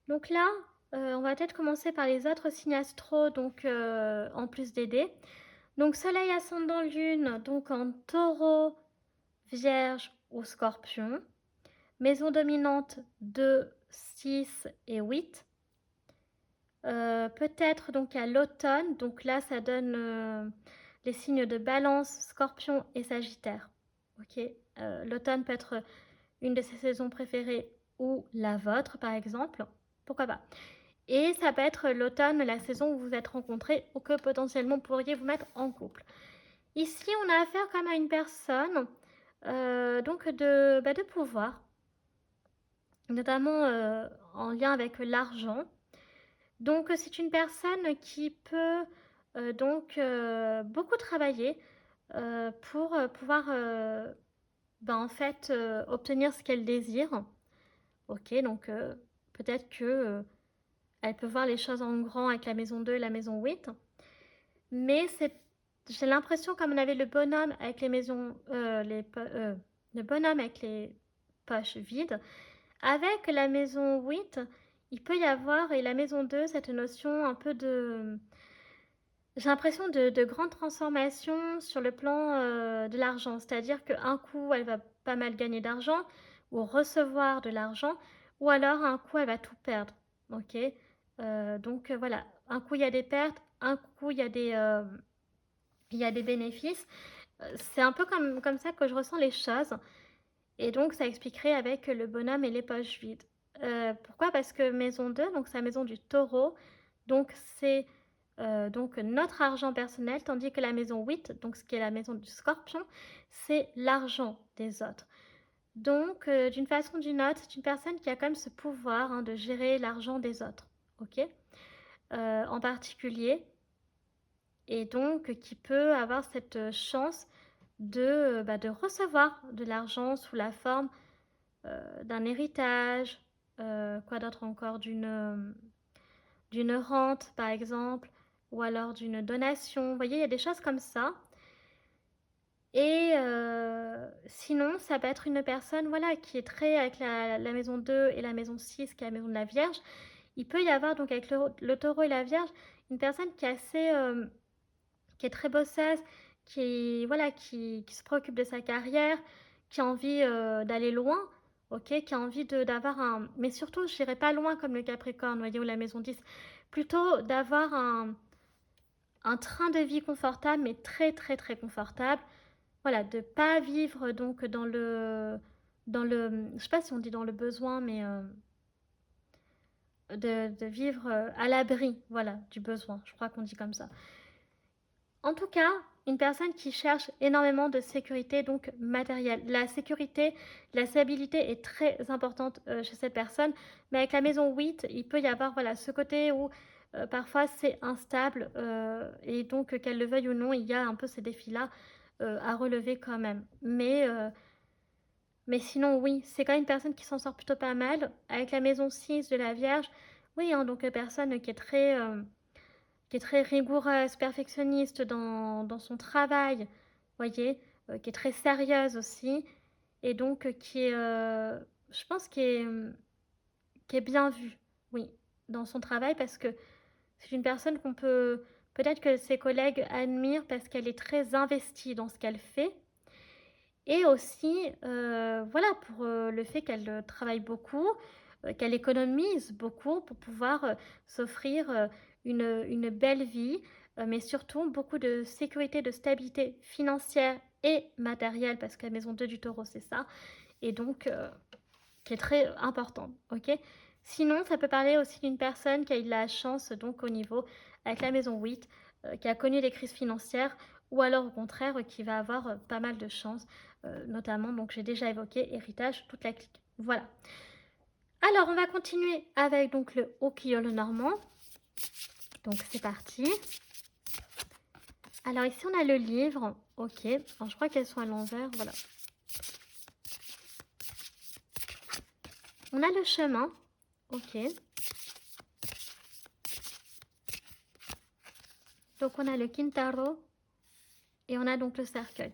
Donc là, on va peut-être commencer par les autres signes astro, donc en plus d'aider. Donc soleil, ascendant, lune, donc en taureau, vierge ou scorpion. Maison dominante 2, 6 et 8. Peut-être donc à l'automne, donc là ça donne les signes de balance, scorpion et sagittaire. Ok. L'automne peut être une de ses saisons préférées ou la vôtre par exemple. Pourquoi pas. Et ça peut être l'automne, la saison où vous vous êtes rencontrés ou que potentiellement pourriez vous mettre en couple. Ici, on a affaire quand même à une personne donc de pouvoir, notamment en lien avec l'argent. Donc, c'est une personne qui peut donc beaucoup travailler pour pouvoir en fait obtenir ce qu'elle désire. Ok, donc peut-être que elle peut voir les choses en grand avec la maison 2 et la maison 8. Mais j'ai l'impression, comme on avait le bonhomme avec les maisons, le bonhomme avec les poches vides, avec la maison 8, il peut y avoir, et la maison 2, cette notion un peu de... J'ai l'impression de grande transformation sur le plan de l'argent. C'est-à-dire qu'un coup, elle va pas mal gagner d'argent, ou recevoir de l'argent, ou alors un coup, elle va tout perdre. Ok. Donc voilà, un coup, il y a des pertes, un coup, il y a des bénéfices. C'est un peu comme ça que je ressens les choses. Et donc, ça expliquerait avec le bonhomme et les poches vides. Pourquoi? Parce que maison 2, donc c'est la maison du taureau. Donc, c'est donc notre argent personnel, tandis que la maison 8, donc ce qui est la maison du scorpion, c'est l'argent des autres. Donc, d'une façon ou d'une autre, c'est une personne qui a quand même ce pouvoir hein, de gérer l'argent des autres. Ok. En particulier, et donc qui peut avoir cette chance de recevoir de l'argent sous la forme d'un héritage, quoi d'autre encore, d'une rente par exemple, ou alors d'une donation. Vous voyez, il y a des choses comme ça. Et sinon, ça peut être une personne voilà, qui est très avec la maison 2 et la maison 6, qui est la maison de la Vierge. Il peut y avoir donc avec le taureau et la Vierge, une personne qui est assez qui est très bosseuse, voilà, qui se préoccupe de sa carrière, qui a envie d'aller loin, ok, qui a envie d'avoir un... Mais surtout, je n'irai pas loin comme le Capricorne, vous voyez, ou la maison 10, plutôt d'avoir un train de vie confortable, mais très très très confortable. Voilà, de pas vivre donc je sais pas si on dit dans le besoin, mais de vivre à l'abri, voilà, du besoin. Je crois qu'on dit comme ça. En tout cas, une personne qui cherche énormément de sécurité, donc matérielle. La sécurité, la stabilité est très importante chez cette personne, mais avec la maison 8, il peut y avoir voilà, ce côté où parfois c'est instable, et donc qu'elle le veuille ou non, il y a un peu ces défis-là à relever quand même. Mais sinon, oui, c'est quand même une personne qui s'en sort plutôt pas mal. Avec la maison 6 de la Vierge, oui, hein, donc personne qui est très rigoureuse, perfectionniste dans son travail, voyez, qui est très sérieuse aussi, et donc je pense, qui est bien vue, oui, dans son travail, parce que c'est une personne qu'on peut, peut-être que ses collègues admirent parce qu'elle est très investie dans ce qu'elle fait, et aussi, voilà, pour le fait qu'elle travaille beaucoup, qu'elle économise beaucoup pour pouvoir s'offrir une belle vie, mais surtout beaucoup de sécurité, de stabilité financière et matérielle, parce que la maison 2 du taureau, c'est ça, et donc qui est très importante, ok. Sinon, ça peut parler aussi d'une personne qui a eu de la chance, donc au niveau, avec la maison 8, qui a connu des crises financières, ou alors au contraire, qui va avoir pas mal de chance, notamment, donc j'ai déjà évoqué, héritage, toute la clique. Voilà. Alors, on va continuer avec donc le Okio normand. Donc, c'est parti. Alors, ici, on a le livre. Ok. Alors, je crois qu'elles sont à l'envers. Voilà. On a le chemin. Ok. Donc, on a le Kintaro. Et on a donc le cercueil.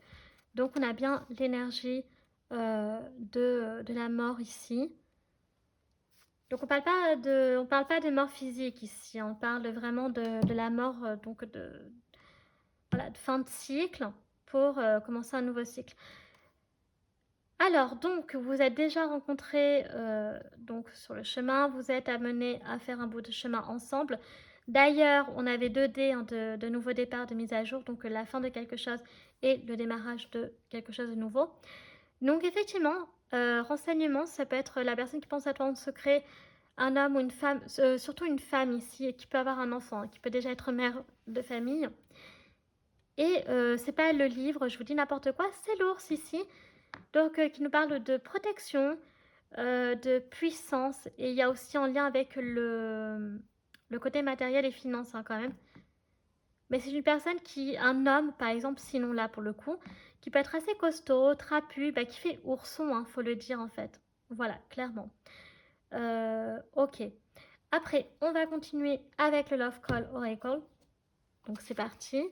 Donc, on a bien l'énergie de la mort ici. Donc, on parle pas de mort physique ici. On parle vraiment de la mort, donc voilà, de fin de cycle pour commencer un nouveau cycle. Alors, donc, vous êtes déjà rencontrés donc, sur le chemin. Vous êtes amenés à faire un bout de chemin ensemble. D'ailleurs, on avait 2 dés hein, de nouveau départ, de mise à jour. Donc, la fin de quelque chose et le démarrage de quelque chose de nouveau. Donc, effectivement, renseignement, ça peut être la personne qui pense à toi en secret, un homme ou une femme, surtout une femme ici, qui peut avoir un enfant, hein, qui peut déjà être mère de famille. Et c'est pas le livre, je vous dis n'importe quoi, c'est l'ours ici. Donc, qui nous parle de protection, de puissance. Et il y a aussi en lien avec le côté matériel et finance hein, quand même. Mais c'est une personne un homme par exemple, sinon là pour le coup, qui peut être assez costaud, trapu, bah, qui fait ourson, hein, faut le dire en fait. Voilà, clairement. Ok. Après, on va continuer avec le Love Call Oracle. Donc c'est parti.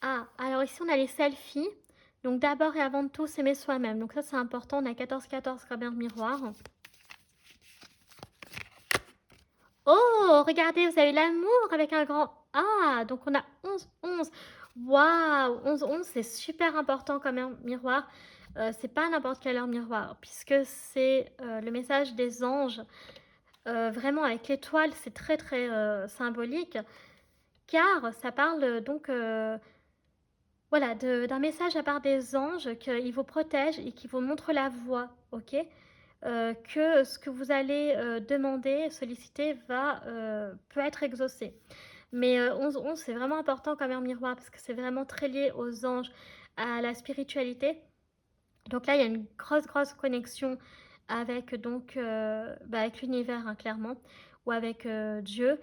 Ah, alors ici on a les selfies. Donc d'abord et avant tout, s'aimer soi-même. Donc ça c'est important, on a 14-14 comme un miroir. Oh, regardez, vous avez l'amour avec un grand A. Donc on a 11-11. Waouh, 11-11, c'est super important comme un miroir. C'est pas n'importe quel heure miroir, puisque c'est le message des anges. Vraiment avec l'étoile, c'est très très symbolique, car ça parle donc voilà, d'un message à part des anges qu'ils vous protègent et qui vous montrent la voie, ok. Que ce que vous allez demander, solliciter, peut être exaucé. Mais 11-11, c'est vraiment important comme un miroir parce que c'est vraiment très lié aux anges, à la spiritualité. Donc là, il y a une grosse, grosse connexion avec, donc, avec l'univers, hein, clairement, ou avec Dieu.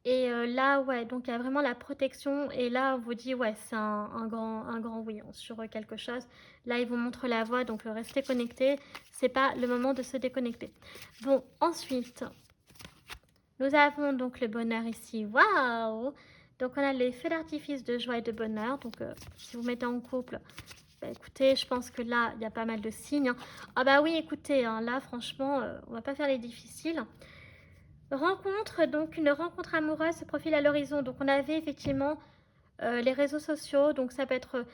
Et là, ouais, donc il y a vraiment la protection. Et là, on vous dit, ouais, c'est un grand oui hein, sur quelque chose. Là, ils vous montrent la voie, donc restez connecté. C'est pas le moment de se déconnecter. Bon, ensuite, nous avons donc le bonheur ici. Waouh! Donc, on a les feux d'artifice de joie et de bonheur. Donc, si vous mettez en couple, bah, écoutez, je pense que là, il y a pas mal de signes. Hein. Ah bah oui, écoutez, hein, là, franchement, on va pas faire les difficiles. Rencontre, donc une rencontre amoureuse se profile à l'horizon. Donc on avait effectivement les réseaux sociaux, donc ça peut être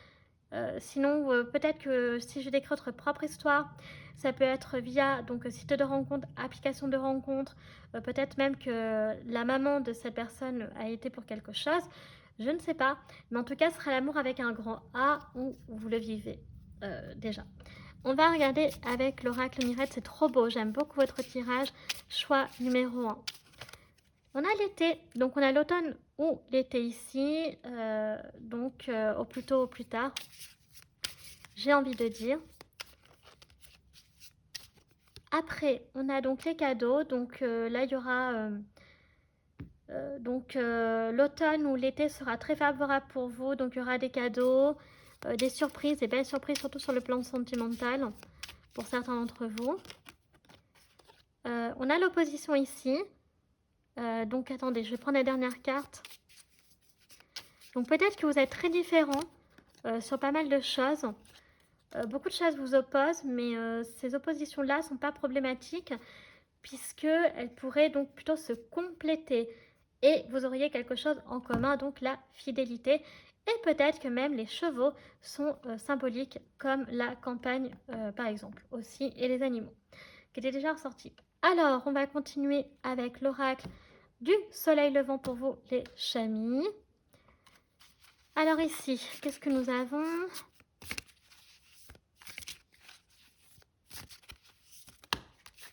sinon peut-être que si je décris votre propre histoire, ça peut être via donc site de rencontre, application de rencontre, peut-être même que la maman de cette personne a été pour quelque chose, je ne sais pas, mais en tout cas ce sera l'amour avec un grand A où vous le vivez déjà. On va regarder avec l'oracle Mirette, c'est trop beau, j'aime beaucoup votre tirage, choix numéro 1. On a l'été, donc on a l'automne ou l'été ici, donc au plus tôt au plus tard, j'ai envie de dire. Après, on a donc les cadeaux, donc là il y aura l'automne ou l'été sera très favorable pour vous, donc il y aura des cadeaux, des surprises, des belles surprises, surtout sur le plan sentimental pour certains d'entre vous. On a l'opposition ici. Donc attendez, je vais prendre la dernière carte. Donc peut-être que vous êtes très différents sur pas mal de choses. Beaucoup de choses vous opposent, mais ces oppositions-là ne sont pas problématiques puisqu'elles pourraient donc plutôt se compléter. Et vous auriez quelque chose en commun, donc la fidélité. Et peut-être que même les chevaux sont symboliques, comme la campagne par exemple aussi, et les animaux, qui étaient déjà ressortis. Alors, on va continuer avec l'oracle du soleil levant pour vous, les chamis. Alors ici, qu'est-ce que nous avons?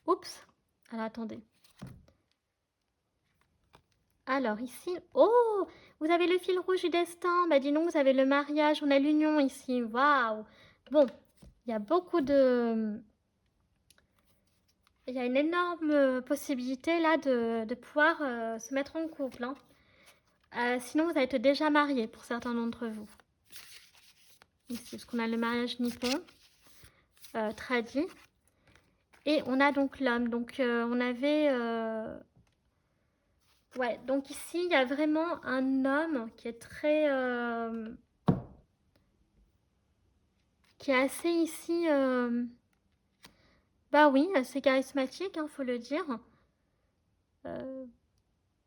Oups, alors attendez. Alors ici, oh, vous avez le fil rouge du destin. Bah dis donc, vous avez le mariage, on a l'union ici. Waouh. Bon, il y a beaucoup de... Il y a une énorme possibilité là de pouvoir se mettre en couple. Hein. Sinon, vous êtes déjà mariés pour certains d'entre vous. Ici, parce qu'on a le mariage nippon, tradit. Et on a donc l'homme. Donc, on avait... Ouais, donc ici, il y a vraiment un homme qui est très... qui est assez ici... Bah oui, assez charismatique, hein, faut le dire.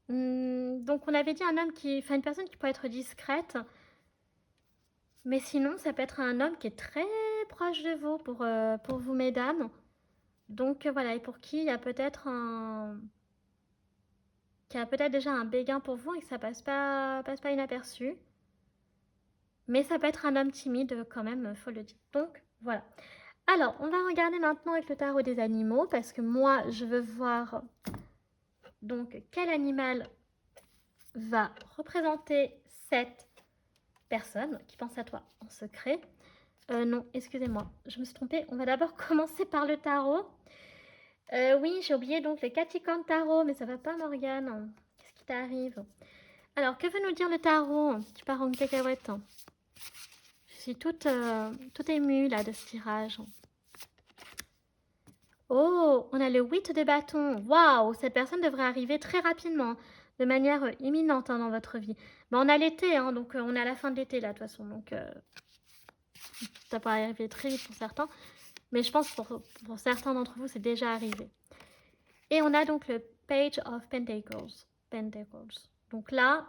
Donc on avait dit un homme qui... Enfin, une personne qui peut être discrète. Mais sinon, ça peut être un homme qui est très proche de vous pour vous, mesdames. Donc voilà, et pour qui il y a peut-être un... qui a peut-être déjà un béguin pour vous et que ça passe pas inaperçu. Mais ça peut être un homme timide quand même, faut le dire. Donc voilà. Alors, on va regarder maintenant avec le tarot des animaux parce que moi, je veux voir donc quel animal va représenter cette personne qui pense à toi en secret. Non, excusez-moi, je me suis trompée. On va d'abord commencer par le tarot. Oui, j'ai oublié donc le Catchicorn Tarot, mais ça va pas, Morgane. Qu'est-ce qui t'arrive? Alors, que veut nous dire le tarot? Tu pars en cacahuète. Je suis toute émue là de ce tirage. Oh, on a le 8 de bâton. Waouh, cette personne devrait arriver très rapidement, de manière imminente dans votre vie. Mais on a l'été, donc on est à la fin de l'été là, de toute façon. Donc, ça peut arriver très vite pour certains. Mais je pense pour certains d'entre vous, c'est déjà arrivé. Et on a donc le Page of Pentacles. Donc là,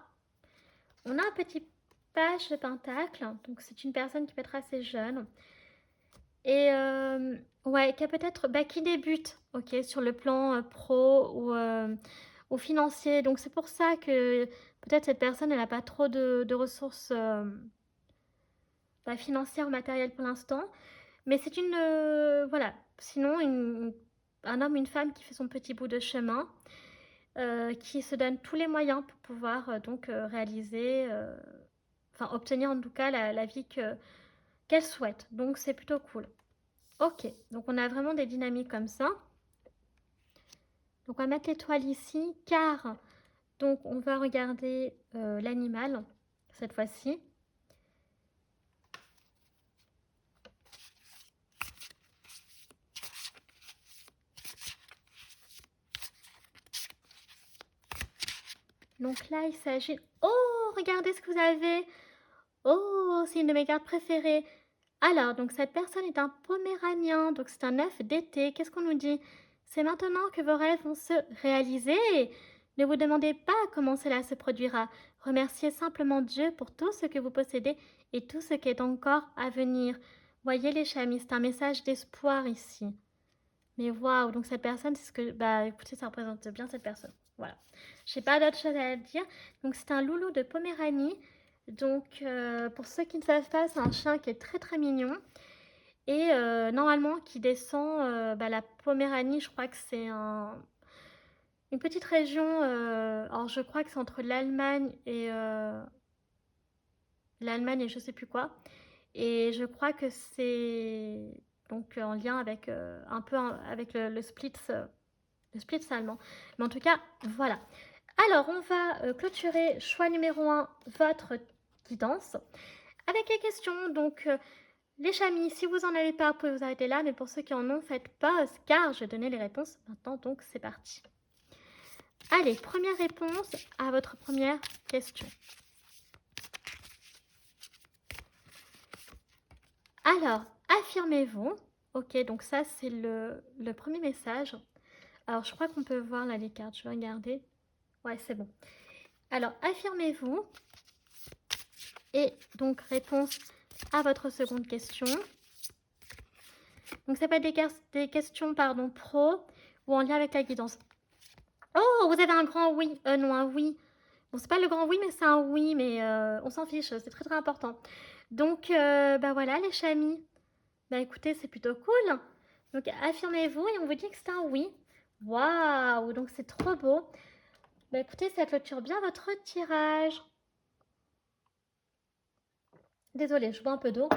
on a un petit page de Pentacle. Donc c'est une personne qui peut être assez jeune. Et ouais, qui a peut-être, qui débute, ok, sur le plan pro ou financier. Donc c'est pour ça que peut-être cette personne, elle n'a pas trop de ressources financières ou matérielles pour l'instant. Mais c'est une, voilà, sinon un homme, une femme qui fait son petit bout de chemin, qui se donne tous les moyens pour pouvoir donc réaliser, enfin obtenir en tout cas la vie qu'elle souhaite. Donc c'est plutôt cool. Ok, donc on a vraiment des dynamiques comme ça. Donc on va mettre l'étoile ici, car donc on va regarder l'animal cette fois-ci. Donc là, il s'agit... Oh, regardez ce que vous avez. Oh, c'est une de mes cartes préférées. Alors, donc cette personne est un poméranien, donc c'est un œuf d'été. Qu'est-ce qu'on nous dit? C'est maintenant que vos rêves vont se réaliser. Ne vous demandez pas comment cela se produira. Remerciez simplement Dieu pour tout ce que vous possédez et tout ce qui est encore à venir. Voyez les chamis, c'est un message d'espoir ici. Mais waouh, donc cette personne, c'est ce que... Bah écoutez, ça représente bien cette personne. Voilà. Je n'ai pas d'autre chose à dire. Donc c'est un loulou de Poméranie. Donc pour ceux qui ne savent pas, c'est un chien qui est très très mignon. Et normalement qui descend, la Poméranie, je crois que c'est une petite région, alors je crois que c'est entre l'Allemagne et je sais plus quoi. Et je crois que c'est donc en lien avec un peu avec le Splits allemand. Mais en tout cas, voilà. Alors, on va clôturer choix numéro 1, votre guidance, avec les questions. Donc, les chamis, si vous en avez pas, vous pouvez vous arrêter là. Mais pour ceux qui en ont, faites pause, car je vais donner les réponses maintenant. Donc, c'est parti. Allez, première réponse à votre première question. Alors, affirmez-vous. Ok, donc ça, c'est le premier message. Alors, je crois qu'on peut voir là les cartes. Je vais regarder. Ouais, c'est bon. Alors, affirmez-vous. Et donc, réponse à votre seconde question. Donc, ça peut être des questions pro ou en lien avec la guidance. Oh, vous avez un grand oui. Non, un oui. Bon, c'est pas le grand oui, mais c'est un oui, mais on s'en fiche. C'est très, très important. Donc, voilà, les chamis. Bah, écoutez, c'est plutôt cool. Donc, affirmez-vous et on vous dit que c'est un oui. Waouh, donc c'est trop beau. Bah, écoutez, ça clôture bien votre tirage. Désolée, je bois un peu d'eau.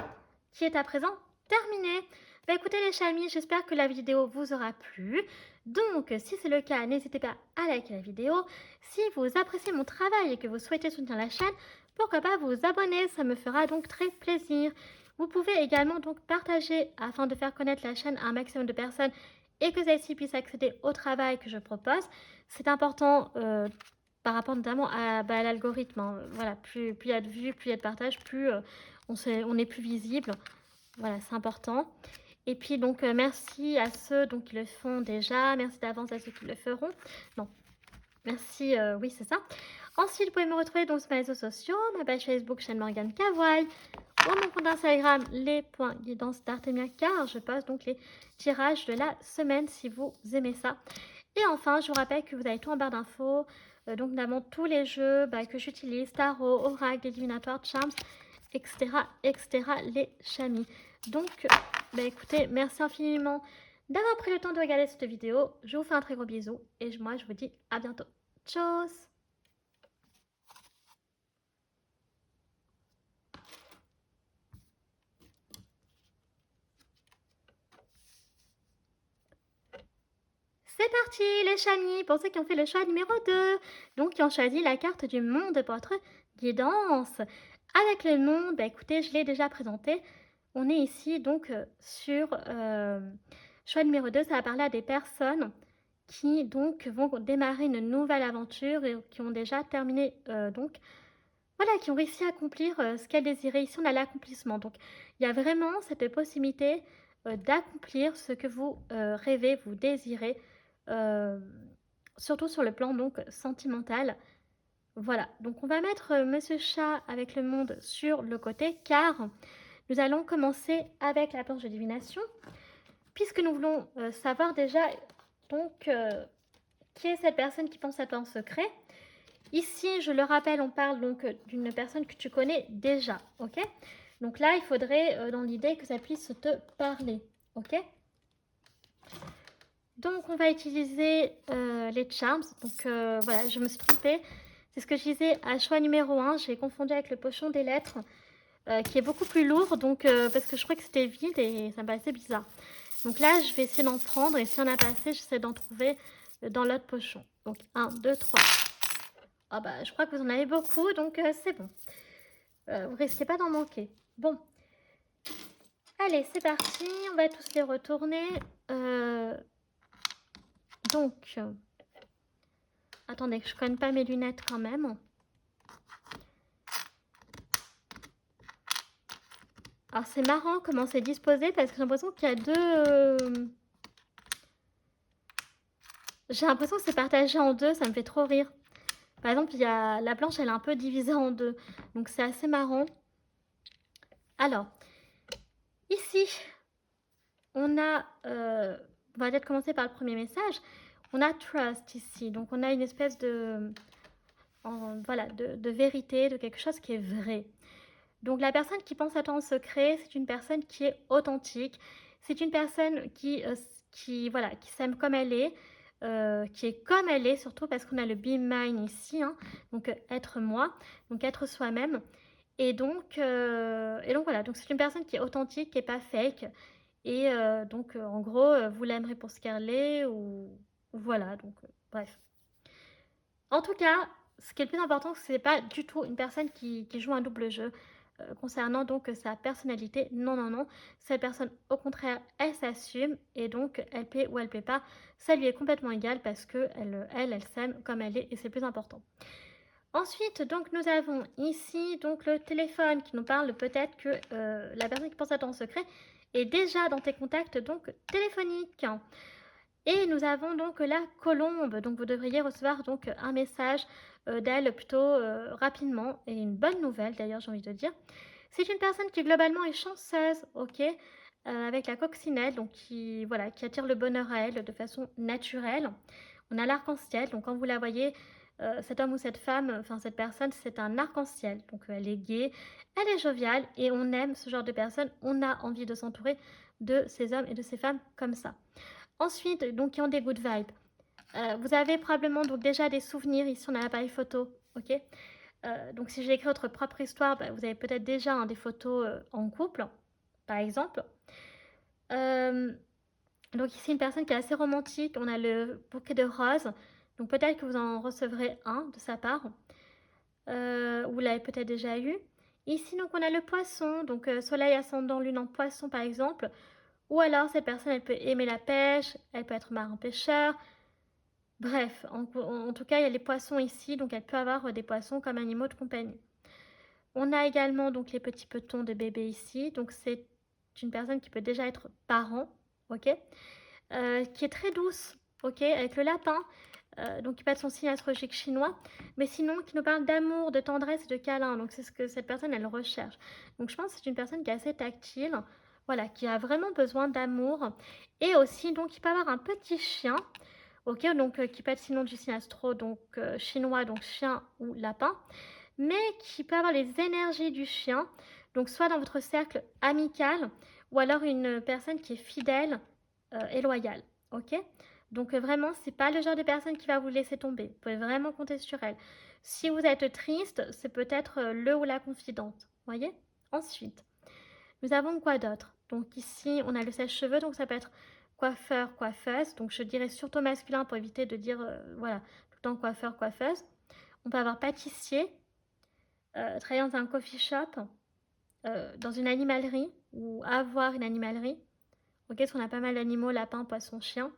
Qui est à présent terminé. Bah écoutez les chamis, j'espère que la vidéo vous aura plu. Donc, si c'est le cas, n'hésitez pas à liker la vidéo. Si vous appréciez mon travail et que vous souhaitez soutenir la chaîne, pourquoi pas vous abonner, ça me fera donc très plaisir. Vous pouvez également donc partager afin de faire connaître la chaîne à un maximum de personnes et que celles-ci puissent accéder au travail que je propose. C'est important par rapport notamment à l'algorithme. Hein. Voilà, plus il y a de vues, plus il y a de partages, plus on est plus visible. Voilà, c'est important. Et puis donc merci à ceux donc, qui le font déjà, merci d'avance à ceux qui le feront. Non, merci, oui c'est ça. Ensuite, vous pouvez me retrouver donc sur mes réseaux sociaux, ma page Facebook, chaîne Morgane Cavoye, ou mon compte Instagram, les.guidance d'Artemia, car je poste donc les tirages de la semaine si vous aimez ça. Et enfin, je vous rappelle que vous avez tout en barre d'infos, donc notamment tous les jeux que j'utilise, Tarot, Oracle, Divinatoire, Charms, etc., etc., les chamis. Donc, écoutez, merci infiniment d'avoir pris le temps de regarder cette vidéo. Je vous fais un très gros bisou et moi, je vous dis à bientôt. Tchuss! C'est parti les chamis, pour ceux qui ont fait le choix numéro 2, donc qui ont choisi la carte du monde pour votre guidance. Avec le monde, écoutez, je l'ai déjà présenté. On est ici donc sur choix numéro 2, ça va parler à des personnes qui donc vont démarrer une nouvelle aventure et qui ont déjà terminé voilà, qui ont réussi à accomplir ce qu'elles désiraient. Ici, on a l'accomplissement. Donc, il y a vraiment cette possibilité d'accomplir ce que vous rêvez, vous désirez, surtout sur le plan donc sentimental. Voilà, donc on va mettre Monsieur Chat avec le monde sur le côté, car nous allons commencer avec la planche de divination, puisque nous voulons savoir déjà donc qui est cette personne qui pense à toi en secret. Ici, je le rappelle, on parle donc d'une personne que tu connais déjà, ok? Donc là, il faudrait dans l'idée que ça puisse te parler, ok? Donc, on va utiliser les charms. Donc voilà, je me suis trompée. C'est ce que je disais à choix numéro 1. J'ai confondu avec le pochon des lettres, qui est beaucoup plus lourd, donc parce que je crois que c'était vide et ça me paraissait bizarre. Donc là, je vais essayer d'en prendre et si on a pas assez, j'essaie d'en trouver dans l'autre pochon. Donc 1, 2, 3. Ah bah, je crois que vous en avez beaucoup, donc c'est bon. Vous risquez pas d'en manquer. Bon. Allez, c'est parti. On va tous les retourner. Donc, attendez que je cogne pas mes lunettes quand même. Alors, c'est marrant comment c'est disposé parce que j'ai l'impression qu'il y a deux... J'ai l'impression que c'est partagé en deux, ça me fait trop rire. Par exemple, il y a la planche, elle est un peu divisée en deux. Donc c'est assez marrant. Alors, ici, on va peut-être commencer par le premier message. On a trust ici. Donc on a une espèce voilà, de vérité, de quelque chose qui est vrai. Donc la personne qui pense à toi en secret, c'est une personne qui est authentique. C'est une personne voilà, qui s'aime comme elle est, qui est comme elle est, surtout parce qu'on a le be mine ici, hein, donc être moi, donc être soi-même. Et donc voilà, donc c'est une personne qui est authentique, qui n'est pas fake. Et donc en gros, vous l'aimerez pour ce qu'elle est, ou voilà, donc bref. En tout cas, ce qui est le plus important, c'est pas du tout une personne qui joue un double jeu concernant donc sa personnalité. Non, non, non. Cette personne, au contraire, elle s'assume et donc elle plaît ou elle plaît pas. Ça lui est complètement égal parce que elle s'aime comme elle est et c'est le plus important. Ensuite, donc nous avons ici donc le téléphone qui nous parle peut-être que la personne qui pense à ton secret est déjà dans tes contacts donc téléphoniques. Et nous avons donc la colombe, donc vous devriez recevoir donc un message d'elle plutôt rapidement, et une bonne nouvelle d'ailleurs j'ai envie de dire. C'est une personne qui globalement est chanceuse, ok, avec la coccinelle, donc voilà, qui attire le bonheur à elle de façon naturelle. On a l'arc-en-ciel, donc quand vous la voyez, cet homme ou cette femme, enfin cette personne, c'est un arc-en-ciel, donc elle est gaie, elle est joviale, et on aime ce genre de personne, on a envie de s'entourer de ces hommes et de ces femmes comme ça. Ensuite, donc, qui ont des good vibes. Vous avez probablement donc déjà des souvenirs ici on a l'appareil photo, ok. Donc si j'ai écrit votre propre histoire, bah, vous avez peut-être déjà des photos en couple, par exemple. Euh, donc ici une personne qui est assez romantique, on a le bouquet de roses, donc peut-être que vous en recevrez un de sa part, vous l'avez peut-être déjà eu. Ici donc on a le poisson, donc soleil ascendant lune en poisson par exemple, ou alors cette personne elle peut aimer la pêche, elle peut être marin-pêcheur. Bref, en tout cas, il y a les poissons ici, donc elle peut avoir des poissons comme animaux de compagnie. On a également donc les petits petons de bébé ici, donc c'est une personne qui peut déjà être parent, ok, qui est très douce, ok, avec le lapin, donc qui peut être son signe astrologique chinois, mais sinon qui nous parle d'amour, de tendresse et de câlin, donc c'est ce que cette personne elle recherche. Donc je pense que c'est une personne qui est assez tactile, voilà, qui a vraiment besoin d'amour, et aussi donc qui peut avoir un petit chien. Ok, donc qui peut être sinon du signe astro, donc chinois, donc chien ou lapin, mais qui peut avoir les énergies du chien, donc soit dans votre cercle amical, ou alors une personne qui est fidèle et loyale. Ok, donc vraiment, c'est pas le genre de personne qui va vous laisser tomber. Vous pouvez vraiment compter sur elle. Si vous êtes triste, c'est peut-être le ou la confidente. Voyez. Ensuite, nous avons quoi d'autre? Donc ici, on a le sèche-cheveux, donc ça peut être coiffeur, coiffeuse. Donc je dirais surtout masculin pour éviter de dire, voilà, tout le temps coiffeur, coiffeuse. On peut avoir pâtissier, travailler dans un coffee shop, dans une animalerie ou avoir une animalerie. Ok, parce qu'on a pas mal d'animaux, lapins, poissons, chiens.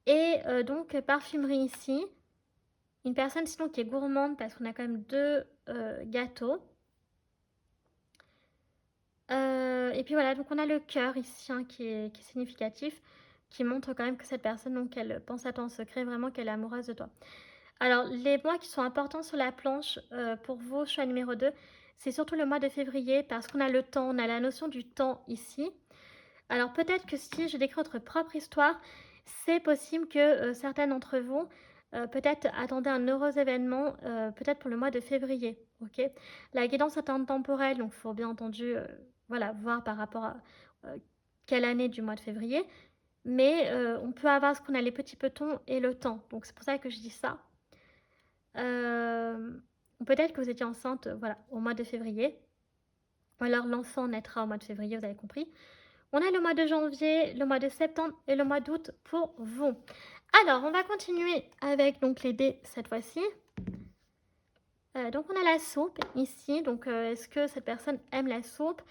Et donc parfumerie ici. Une personne sinon qui est gourmande parce qu'on a quand même deux gâteaux. Et puis voilà, donc on a le cœur ici hein, qui est significatif, qui montre quand même que cette personne, donc elle pense à toi en secret, vraiment qu'elle est amoureuse de toi. Alors, les mois qui sont importants sur la planche pour vous, choix numéro 2, c'est surtout le mois de février parce qu'on a le temps, on a la notion du temps ici. Alors peut-être que si je décris votre propre histoire, c'est possible que certains d'entre vous peut-être attendaient un heureux événement, peut-être pour le mois de février. Ok. La guidance est temporelle, donc il faut bien entendu voilà, voir par rapport à euh, quelle année du mois de février. Mais on peut avoir ce qu'on a les petits petons et le temps. Donc c'est pour ça que je dis ça. Euh, peut-être que vous étiez enceinte voilà, au mois de février. Ou alors l'enfant naîtra au mois de février, vous avez compris. On a le mois de janvier, le mois de septembre et le mois d'août pour vous. Alors, on va continuer avec donc les dés cette fois-ci. Donc, on a la soupe ici. Donc, est-ce que cette personne aime la soupe?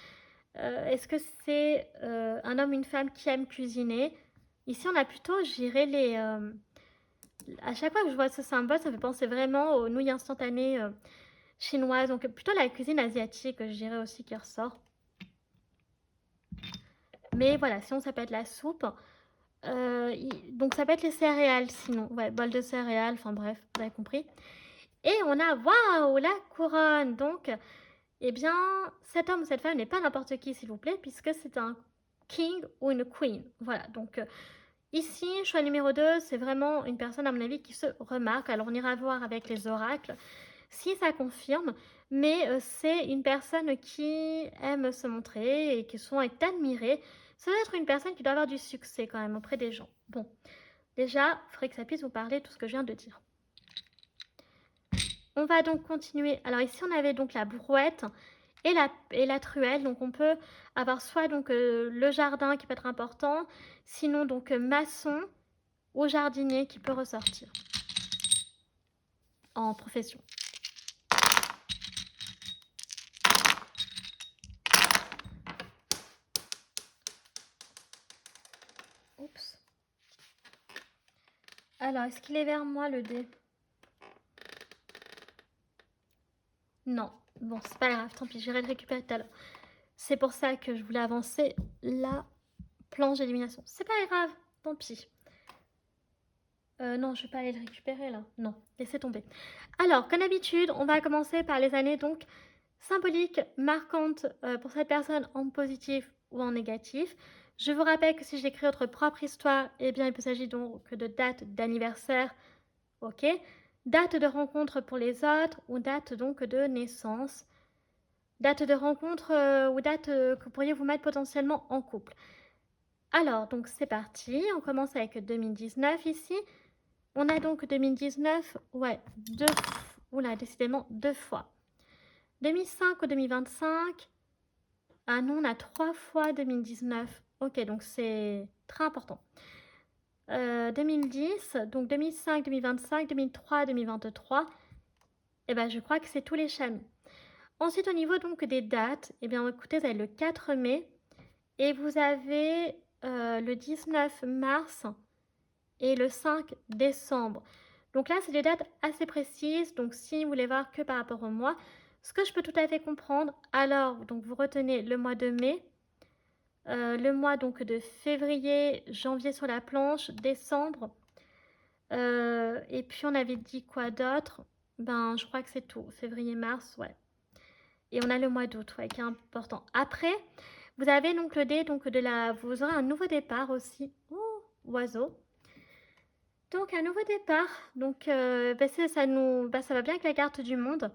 Est-ce que c'est un homme, une femme qui aime cuisiner? Ici, on a plutôt, j'irais les... à chaque fois que je vois ce symbole, ça me fait penser vraiment aux nouilles instantanées chinoises. Donc, plutôt la cuisine asiatique, je dirais aussi, qui ressort. Mais voilà, sinon ça peut être la soupe. Donc ça peut être les céréales sinon. Ouais, bol de céréales, enfin bref, vous avez compris. Et on a, waouh, la couronne. Donc, eh bien, cet homme ou cette femme n'est pas n'importe qui, s'il vous plaît, puisque c'est un king ou une queen. Voilà, donc ici, choix numéro 2, c'est vraiment une personne, à mon avis, qui se remarque. Alors, on ira voir avec les oracles si ça confirme, mais c'est une personne qui aime se montrer et qui souvent est admirée. Ça doit être une personne qui doit avoir du succès quand même auprès des gens. Bon, déjà, il faudrait que ça puisse vous parler tout ce que je viens de dire. On va donc continuer. Alors ici, on avait donc la brouette et la truelle. Donc on peut avoir soit donc le jardin qui peut être important, sinon donc maçon ou jardinier qui peut ressortir en profession. Oups. Alors, est-ce qu'il est vers moi le dé? Non. Bon, c'est pas grave, tant pis, j'irai le récupérer tout à l'heure. C'est pour ça que je voulais avancer la planche d'élimination. C'est pas grave, tant pis. Non, je vais pas aller le récupérer là. Non, laissez tomber. Alors, comme d'habitude, on va commencer par les années donc symboliques, marquantes pour cette personne en positif ou en négatif. Je vous rappelle que si j'écris votre propre histoire, eh bien, il s'agit donc de date d'anniversaire, ok, date de rencontre pour les autres ou date donc de naissance, date de rencontre ou date que vous pourriez vous mettre potentiellement en couple. Alors, donc c'est parti, on commence avec 2019 ici. On a donc 2019, ouais, oula, décidément, 2 fois. 2005 ou 2025, ah non, on a 3 fois 2019. Ok, donc c'est très important. 2010, donc 2005, 2025, 2003, 2023, et ben je crois que c'est tous les chamis. Ensuite, au niveau donc des dates, eh bien écoutez, vous avez le 4 mai et vous avez le 19 mars et le 5 décembre. Donc là, c'est des dates assez précises. Donc si vous voulez voir que par rapport au mois, ce que je peux tout à fait comprendre, alors donc vous retenez le mois de mai, le mois donc de février, janvier sur la planche, décembre. Et puis on avait dit quoi d'autre? Ben je crois que c'est tout. Février, mars, ouais. Et on a le mois d'août, ouais, qui est important. Après, vous avez donc le dé donc de la. Vous aurez un nouveau départ aussi. Oh, oiseau. Donc un nouveau départ, donc ça va bien avec la carte du monde,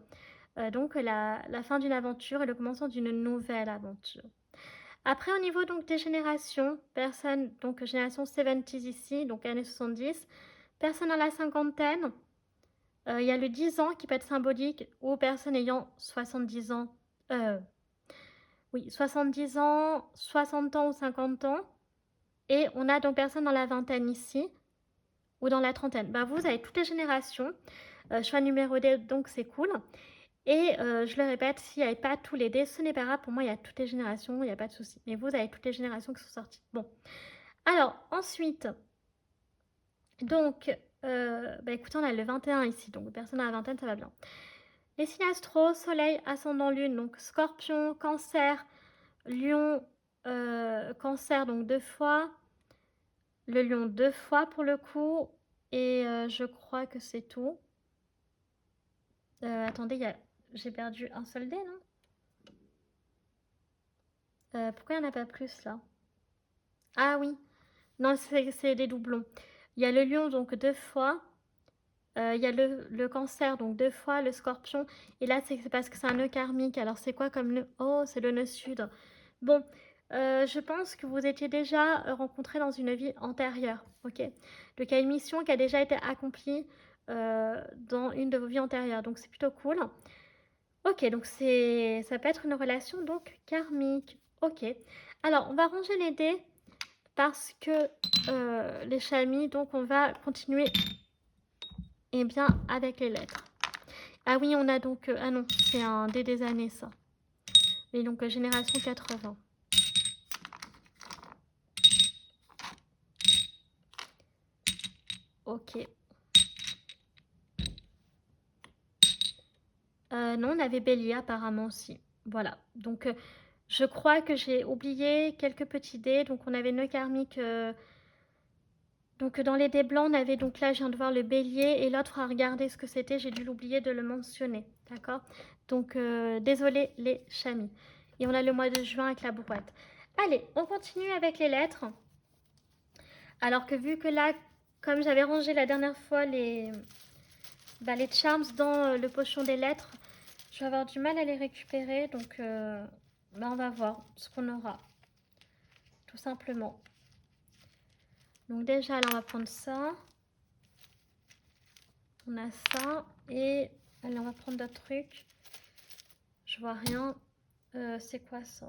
donc la fin d'une aventure et le commencement d'une nouvelle aventure. Après au niveau donc des générations, personne, donc génération 70s ici, donc années 70, personne dans la cinquantaine, il y a le 10 ans qui peut être symbolique, ou personne ayant 70 ans, oui, 70 ans, 60 ans ou 50 ans, et on a donc personne dans la vingtaine ici, ou dans la trentaine. Ben, vous avez toutes les générations. Choix numéro 2, donc c'est cool. Et je le répète, s'il n'y avait pas tous les dés, ce n'est pas grave. Pour moi, il y a toutes les générations, il n'y a pas de souci. Mais vous avez toutes les générations qui sont sorties. Bon. Alors, ensuite, donc, écoutez, on a le 21 ici. Donc, personne à la vingtaine, ça va bien. Les signes astro, soleil, ascendant, lune. Donc, scorpion, cancer, lion, cancer, donc 2 fois. Le lion 2 fois pour le coup. Et je crois que c'est tout. Attendez, j'ai perdu un seul dé, non? Pourquoi il n'y en a pas plus, là? Ah oui. Non, c'est des doublons. Il y a le lion, donc 2 fois. Il y a le cancer, donc 2 fois. Le scorpion. Et là, c'est parce que c'est un nœud karmique. Alors, c'est quoi comme nœud? Oh, c'est le nœud sud. Bon, je pense que vous étiez déjà rencontrés dans une vie antérieure, ok? Donc, il y a une mission qui a déjà été accomplie dans une de vos vies antérieures. Donc, c'est plutôt cool. Ok, donc ça peut être une relation donc karmique. Ok. Alors, on va ranger les dés parce que les chamis, donc on va continuer bien avec les lettres. Ah oui, on a donc... ah non, c'est un dé des années, ça. Mais donc, génération 80. Ok. Non, on avait Bélier apparemment aussi. Voilà. Donc, je crois que j'ai oublié quelques petits dés. Donc, on avait nœud karmique Donc dans les dés blancs, on avait donc là, je viens de voir le bélier et l'autre à regarder ce que c'était, j'ai dû l'oublier de le mentionner, d'accord? Donc désolé les chamis. Et on a le mois de juin avec la brouette. Allez, on continue avec les lettres. Alors que vu que là, comme j'avais rangé la dernière fois les charms dans le pochon des lettres, je vais avoir du mal à les récupérer. Donc on va voir ce qu'on aura, tout simplement. Donc déjà, là, on va prendre ça. On a ça. Et allez, on va prendre d'autres trucs. Je vois rien. C'est quoi ça?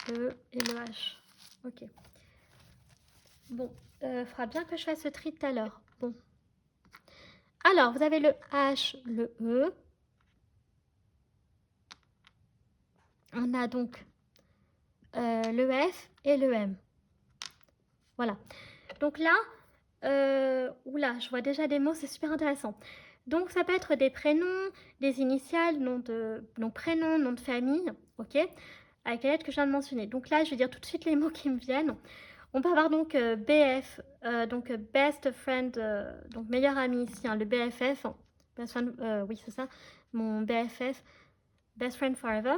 Le E et le H. Ok. Bon, fera bien que je fasse ce tri tout à l'heure. Bon. Alors, vous avez le H, le E. On a donc le F et le M. Voilà. Donc là, oula, je vois déjà des mots, c'est super intéressant. Donc ça peut être des prénoms, des initiales, nom prénom, nom de famille, ok, avec les lettres que je viens de mentionner. Donc là, je vais dire tout de suite les mots qui me viennent. On peut avoir donc BF, donc best friend, donc meilleur ami ici, hein, le BFF, best friend, oui c'est ça, mon BFF, best friend forever.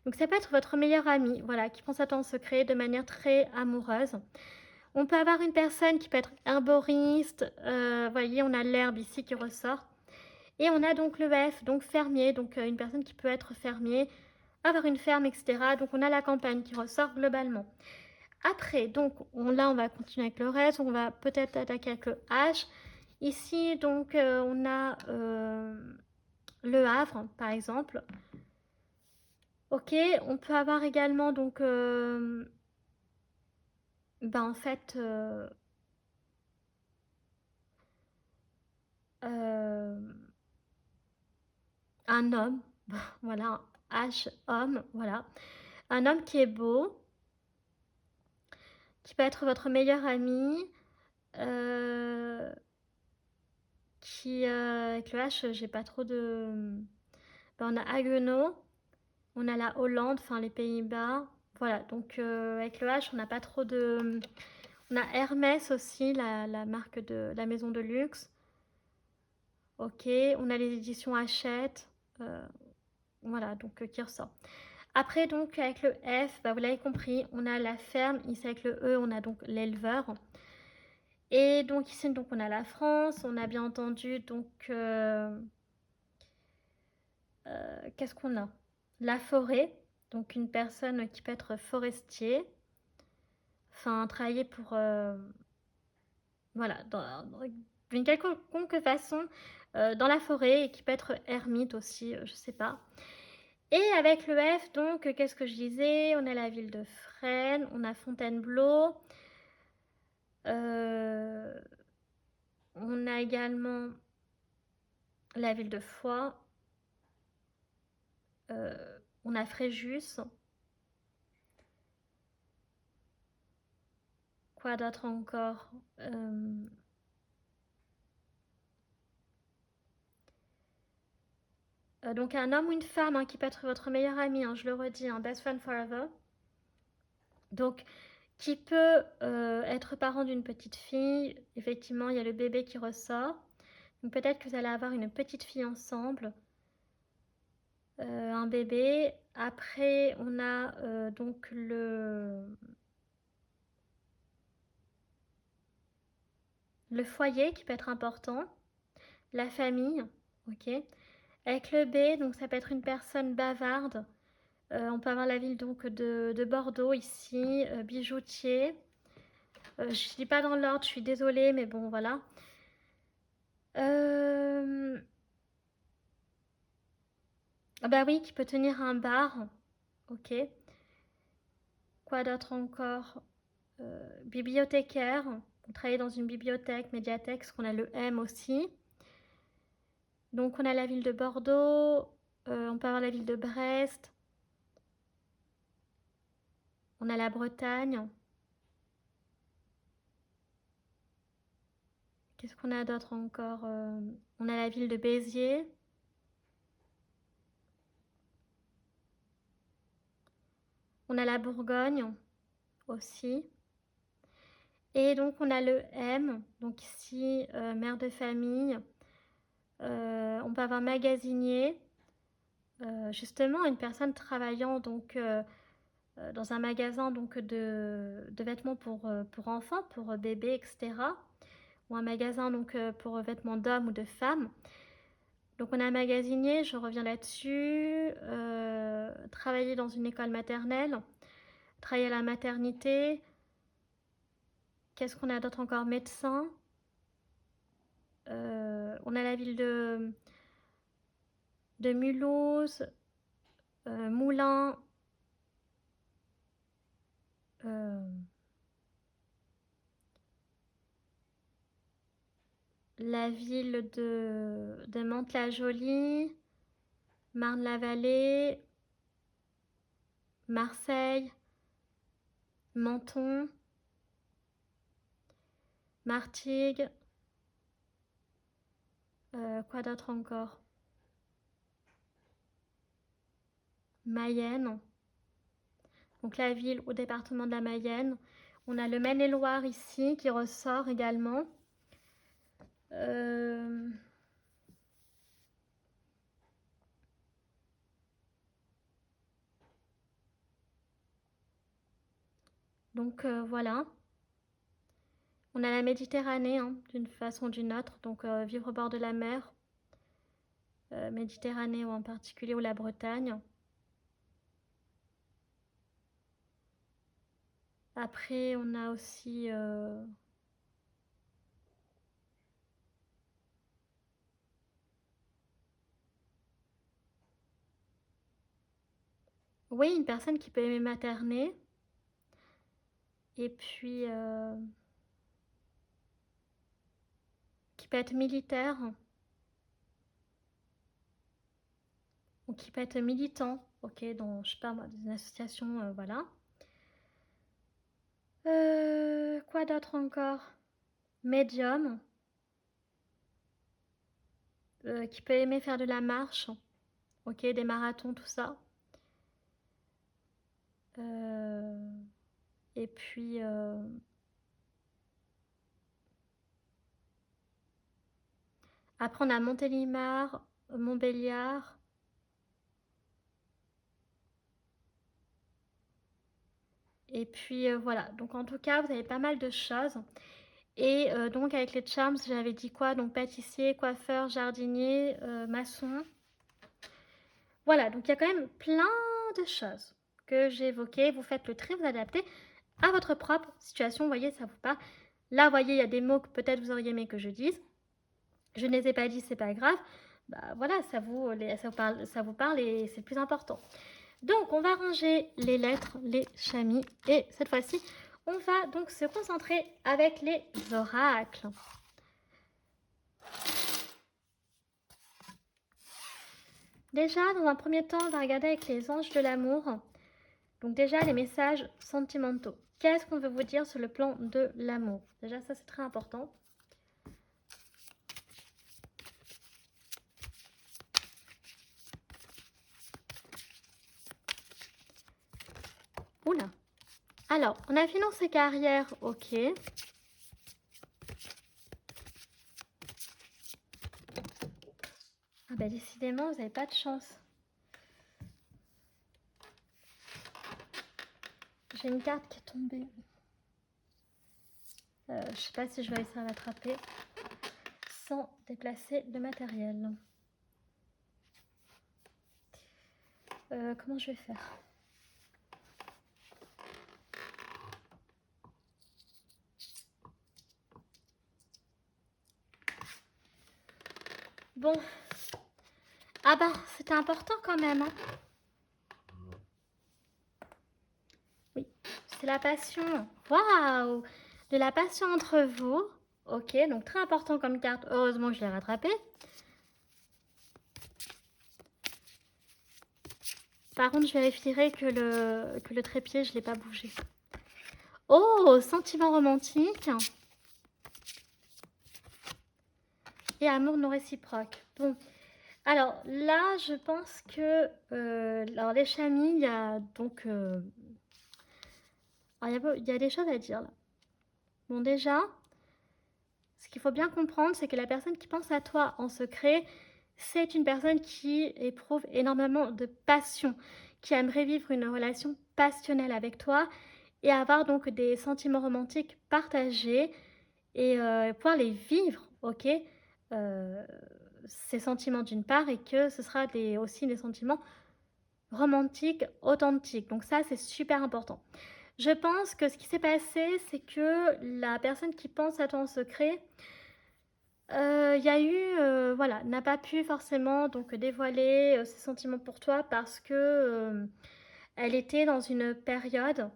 Donc ça peut être votre meilleur ami, voilà, qui prend sa temps en secret de manière très amoureuse. On peut avoir une personne qui peut être herboriste, voyez, on a l'herbe ici qui ressort. Et on a donc le F, donc fermier, donc une personne qui peut être fermier, avoir une ferme, etc. Donc on a la campagne qui ressort globalement. Après, donc là on va continuer avec le reste, on va peut-être attaquer avec le H. Ici, donc on a le Havre, par exemple. Ok, on peut avoir également donc, en fait, un homme, voilà, H, homme, voilà. Un homme qui est beau, qui peut être votre meilleur ami, avec le H, j'ai pas trop de... on a Haguenau, on a la Hollande, enfin les Pays-Bas, voilà, donc avec le H, on n'a pas trop de... On a Hermès aussi, la marque de la maison de luxe. Ok, on a les éditions Hachette, voilà, donc qui ressort. Après, donc, avec le F, vous l'avez compris, on a la ferme. Ici, avec le E, on a donc l'éleveur. Et donc, ici, donc, on a la France. On a bien entendu, donc, qu'est-ce qu'on a? La forêt. Donc, une personne qui peut être forestier. Enfin, travailler pour... voilà, d'une quelconque façon, dans la forêt. Et qui peut être ermite aussi, je sais pas. Et avec le F, donc, qu'est-ce que je disais? On a la ville de Fresnes, on a Fontainebleau, on a également la ville de Foix, on a Fréjus, quoi d'autre encore? Donc un homme ou une femme, hein, qui peut être votre meilleur ami, hein, je le redis, hein, best friend forever. Donc, qui peut être parent d'une petite fille. Effectivement, il y a le bébé qui ressort. Donc peut-être que vous allez avoir une petite fille ensemble, un bébé. Après, on a donc le foyer qui peut être important, la famille, ok. Avec le B, donc ça peut être une personne bavarde. On peut avoir la ville donc de Bordeaux ici, bijoutier. Je ne dis pas dans l'ordre, je suis désolée, mais bon, voilà. Ah bah oui, qui peut tenir un bar, ok. Quoi d'autre encore? Bibliothécaire, on travaille dans une bibliothèque, médiathèque, parce qu'on a le M aussi. Donc on a la ville de Bordeaux, on peut avoir la ville de Brest, on a la Bretagne. Qu'est-ce qu'on a d'autre encore? On a la ville de Béziers. On a la Bourgogne aussi. Et donc, on a le M, donc ici, mère de famille. On peut avoir magasinier, justement, une personne travaillant donc, dans un magasin donc, de vêtements pour enfants, pour bébés, etc. Ou un magasin donc, pour vêtements d'hommes ou de femmes. Donc, on a un magasinier, je reviens là-dessus. Travailler dans une école maternelle, travailler à la maternité. Qu'est-ce qu'on a d'autre encore? Médecin. On a la ville de Mulhouse, Moulins, la ville de Mantes-la-Jolie, Marne-la-Vallée, Marseille, Menton, Martigues, quoi d'autre encore? Mayenne, donc la ville au département de la Mayenne. On a le Maine-et-Loire ici qui ressort également. Donc voilà. On a la Méditerranée, hein, d'une façon ou d'une autre, donc vivre au bord de la mer, Méditerranée ou en particulier, ou la Bretagne. Après, on a aussi oui, une personne qui peut aimer materner. Et puis, qui peut être militaire. Ou qui peut être militant. Ok, dans, je sais pas moi, des associations, voilà. Quoi d'autre encore? Médium. Qui peut aimer faire de la marche. Ok, des marathons, tout ça. Et puis... après, on a Montélimar, Montbéliard. Et puis voilà, donc en tout cas, vous avez pas mal de choses. Et donc avec les charms, j'avais dit quoi? Donc pâtissier, coiffeur, jardinier, maçon. Voilà, donc il y a quand même plein de choses que j'ai évoquées. Vous faites le tri, vous adaptez à votre propre situation. Vous voyez, ça vous parle. Là, vous voyez, il y a des mots que peut-être vous auriez aimé que je dise. Je ne les ai pas dit, c'est pas grave. Bah voilà, ça vous parle et c'est le plus important. Donc, on va ranger les lettres, les chamis. Et cette fois-ci, on va donc se concentrer avec les oracles. Déjà, dans un premier temps, on va regarder avec les anges de l'amour. Donc déjà, les messages sentimentaux. Qu'est-ce qu'on veut vous dire sur le plan de l'amour? Déjà, ça, c'est très important. Oula. Alors, on a finance et carrière, ok. Ah bah décidément, vous n'avez pas de chance. J'ai une carte qui est tombée. Je sais pas si je vais réussir à l'attraper sans déplacer le matériel. Comment je vais faire? Bon. Ah bah, c'était important quand même. Hein. Oui, c'est la passion. Waouh! De la passion entre vous. Ok, donc très important comme carte. Heureusement que je l'ai rattrapée. Par contre, je vérifierai que le trépied, je ne l'ai pas bougé. Oh, sentiment romantique. Et amour non réciproque. Bon, alors là, je pense que... alors les chamis, il y a donc... il y a des choses à dire là. Bon, déjà, ce qu'il faut bien comprendre, c'est que la personne qui pense à toi en secret, c'est une personne qui éprouve énormément de passion, qui aimerait vivre une relation passionnelle avec toi et avoir donc des sentiments romantiques partagés et pouvoir les vivre, ok? Euh, Ces sentiments d'une part et que ce sera aussi des sentiments romantiques authentiques. Donc ça, c'est super important. Je pense que ce qui s'est passé, c'est que la personne qui pense à toi en secret, il y a eu, voilà, n'a pas pu forcément donc dévoiler ses sentiments pour toi parce que elle était dans une période.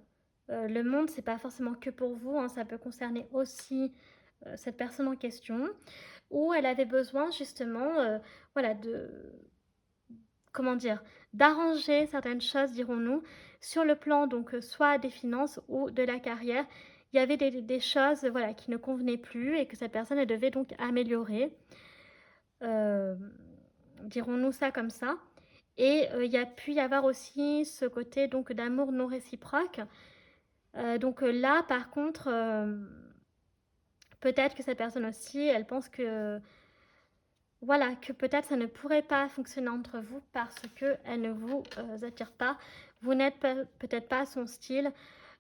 Le monde, c'est pas forcément que pour vous, hein, ça peut concerner aussi cette personne en question, où elle avait besoin justement, voilà, comment dire, d'arranger certaines choses, dirons-nous, sur le plan donc soit des finances ou de la carrière. Il y avait des choses voilà, qui ne convenaient plus et que cette personne elle devait donc améliorer. Euh, Dirons-nous ça comme ça. Et il y a pu y avoir aussi ce côté donc d'amour non réciproque. Donc là, par contre, peut-être que cette personne aussi, elle pense que voilà, que peut-être ça ne pourrait pas fonctionner entre vous parce qu'elle ne vous attire pas. Vous n'êtes peut-être pas son style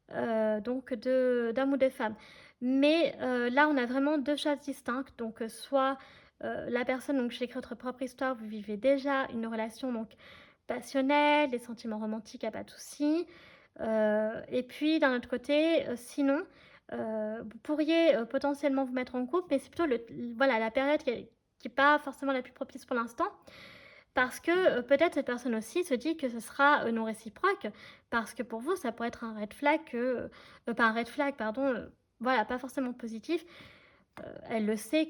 donc d'homme ou de femme. Mais là, on a vraiment deux choses distinctes. Donc, soit la personne, donc j'écris votre propre histoire, vous vivez déjà une relation donc passionnelle, des sentiments romantiques, il n'y a pas de souci. Et puis, d'un autre côté, sinon, vous pourriez potentiellement vous mettre en couple, mais c'est plutôt voilà, la période qui n'est pas forcément la plus propice pour l'instant. Parce que peut-être cette personne aussi se dit que ce sera non réciproque, parce que pour vous, ça pourrait être un red flag pas un red flag, pardon, voilà, pas forcément positif. Elle le sait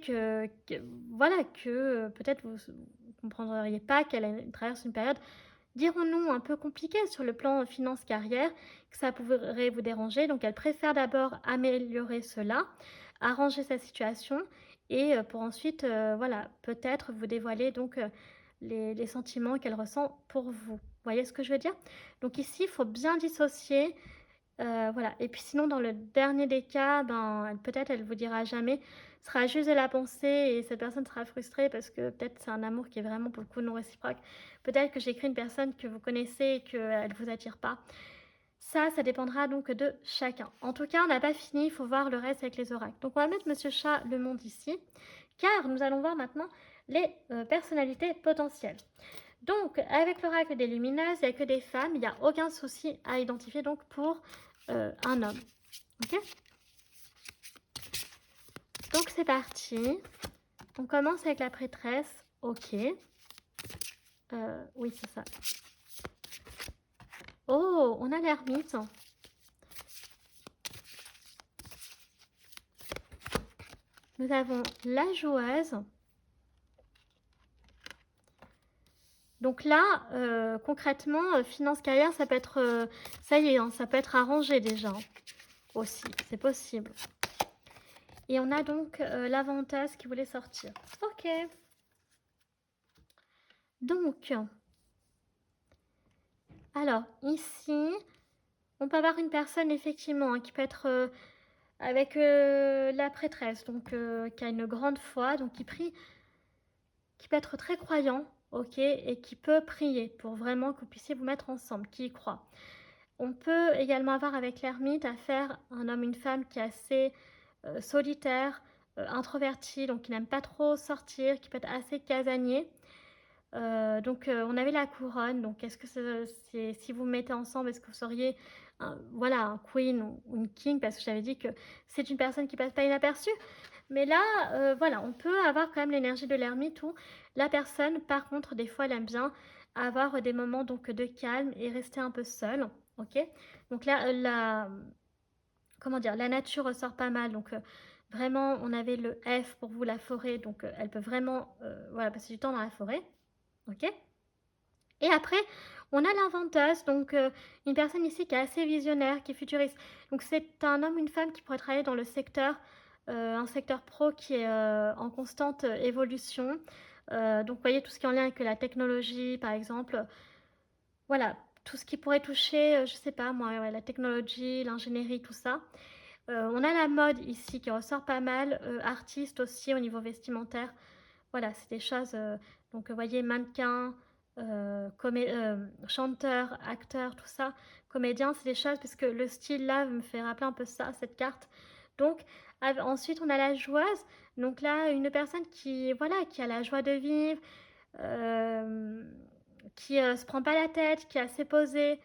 voilà, que peut-être vous ne comprendriez pas qu'elle traverse une période, dirons-nous, un peu compliquée sur le plan finance-carrière, que ça pourrait vous déranger. Donc elle préfère d'abord améliorer cela, arranger sa situation, et pour ensuite, voilà, peut-être vous dévoiler donc les sentiments qu'elle ressent pour vous. Vous voyez ce que je veux dire? Donc ici, il faut bien dissocier. Voilà. Et puis sinon, dans le dernier des cas, ben, peut-être elle vous dira jamais. Ce sera juste de la pensée et cette personne sera frustrée parce que peut-être c'est un amour qui est vraiment pour le coup non réciproque. Peut-être que j'écris une personne que vous connaissez et qu'elle ne vous attire pas. Ça dépendra donc de chacun. En tout cas, on n'a pas fini, il faut voir le reste avec les oracles. Donc on va mettre Monsieur Chat le monde ici, car nous allons voir maintenant les personnalités potentielles. Donc, avec l'oracle des lumineuses, il n'y a que des femmes, il n'y a aucun souci à identifier donc pour un homme. Ok? Donc c'est parti. On commence avec la prêtresse. Ok. Oui, c'est ça. Oh, on a l'ermite. Nous avons la joueuse. Donc là, concrètement, finance carrière, ça peut être, ça y est, hein, ça peut être arrangé déjà hein, aussi, c'est possible. Et on a donc la venteuse qui voulait sortir. Ok. Donc, alors ici, on peut avoir une personne effectivement hein, qui peut être avec la prêtresse, donc qui a une grande foi, donc qui prie, qui peut être très croyant, ok, et qui peut prier pour vraiment que vous puissiez vous mettre ensemble, qui y croit. On peut également avoir avec l'ermite affaire un homme, une femme qui est assez solitaire, introverti, donc qui n'aime pas trop sortir, qui peut être assez casanier. Donc on avait la couronne, donc est-ce que si vous mettez ensemble, est-ce que vous seriez voilà, un queen ou une king, parce que j'avais dit que c'est une personne qui passe pas inaperçue. Mais là, voilà, on peut avoir quand même l'énergie de l'ermite où la personne, par contre, des fois, elle aime bien avoir des moments donc de calme et rester un peu seule, ok? Donc là, comment dire, la nature ressort pas mal, donc vraiment, on avait le F pour vous, la forêt, donc elle peut vraiment voilà, passer du temps dans la forêt, ok? Et après, on a l'inventeuse, donc une personne ici qui est assez visionnaire, qui est futuriste. Donc c'est un homme, une femme qui pourrait travailler dans le secteur, un secteur pro qui est en constante évolution. Donc vous voyez tout ce qui est en lien avec la technologie, par exemple. Voilà, tout ce qui pourrait toucher, je sais pas moi, ouais, la technologie, l'ingénierie, tout ça. On a la mode ici qui ressort pas mal, artiste aussi au niveau vestimentaire. Voilà, c'est des choses, donc vous voyez mannequin, chanteur, acteur, tout ça, comédien, c'est des choses parce que le style là me fait rappeler un peu ça, cette carte. Donc ensuite on a la joueuse, donc là une personne qui voilà, qui a la joie de vivre, hem, qui, se prend pas la tête, qui est assez posée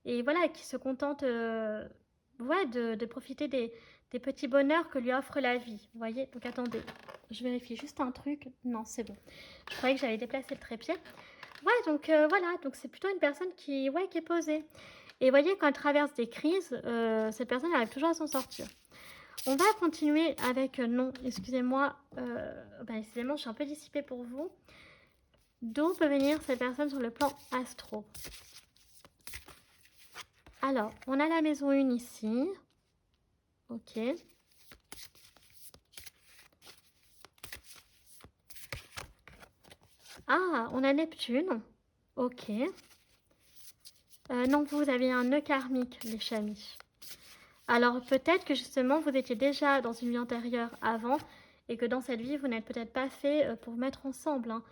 et voilà, qui se contente, ouais de profiter des petits bonheurs que lui offre la vie, vous voyez? Donc attendez, je vérifie juste un truc. Non, c'est bon. Je croyais que j'avais déplacé le trépied. Ouais, donc voilà, donc c'est plutôt une personne qui, ouais, qui est posée. Et vous voyez, quand elle traverse des crises, cette personne arrive toujours à s'en sortir. On va continuer avec non, excusez-moi, décidément, je suis un peu dissipée pour vous. D'où peut venir cette personne sur le plan astro? Alors, on a la maison 1 ici. Ok. Ah, on a Neptune. Ok. Non, vous avez un nœud karmique, les chamis. Alors peut-être que justement vous étiez déjà dans une vie antérieure avant et que dans cette vie vous n'êtes peut-être pas fait pour vous mettre ensemble, hein.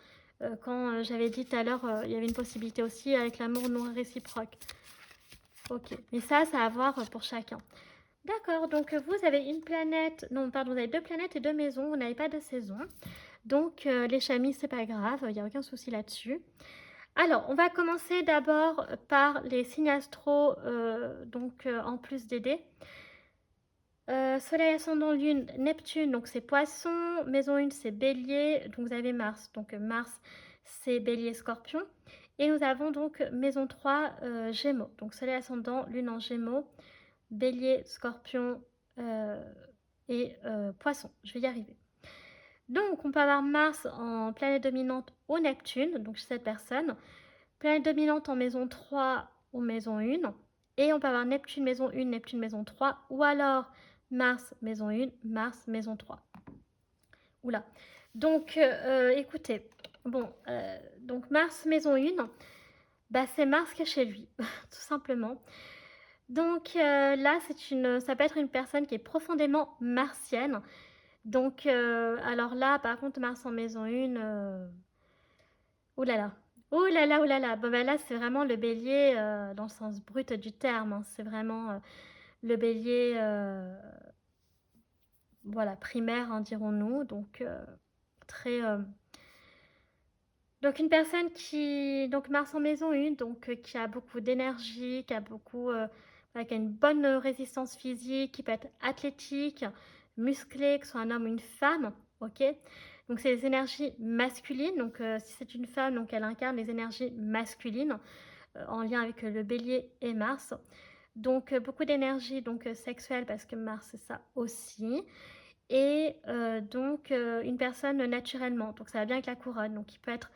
Quand j'avais dit tout à l'heure, il y avait une possibilité aussi avec l'amour non réciproque. Ok, mais ça a à voir pour chacun. D'accord, donc vous avez une planète, non pardon, vous avez 2 planètes et 2 maisons, vous n'avez pas de saison. Donc les chamis, c'est pas grave, il n'y a aucun souci là-dessus. Alors, on va commencer d'abord par les signes astro, en plus des dés. Soleil, ascendant, lune, Neptune, donc c'est poisson. Maison 1, c'est bélier. Donc vous avez Mars. Donc Mars, c'est bélier, scorpion. Et nous avons donc maison 3, gémeaux. Donc soleil, ascendant, lune en gémeaux, bélier, scorpion et poisson. Je vais y arriver. Donc on peut avoir Mars en planète dominante ou Neptune, donc chez cette personne. Planète dominante en maison 3 ou maison 1. Et on peut avoir Neptune maison 1, Neptune maison 3. Ou alors Mars maison 1, Mars maison 3. Oula. Donc écoutez, bon, donc Mars maison 1, bah, c'est Mars qui est chez lui, tout simplement. Donc là, ça peut être une personne qui est profondément martienne. Donc, alors là, par contre, Mars en maison 1, ouh là là. Ouh là là, ouh là là. Bon, ben là, c'est vraiment le bélier dans le sens brut du terme, hein. C'est vraiment le bélier, voilà, primaire, hein, dirons-nous. Donc, très. Donc, une personne qui. Donc, Mars en maison 1, donc qui a beaucoup d'énergie, qui a beaucoup. Voilà, qui a une bonne résistance physique, qui peut être athlétique, musclé, que ce soit un homme ou une femme. Ok? Donc, c'est les énergies masculines. Donc, si c'est une femme, donc elle incarne les énergies masculines en lien avec le bélier et Mars. Donc, beaucoup d'énergie donc sexuelle parce que Mars, c'est ça aussi. Et une personne naturellement. Donc, ça va bien avec la couronne. Donc, il peut être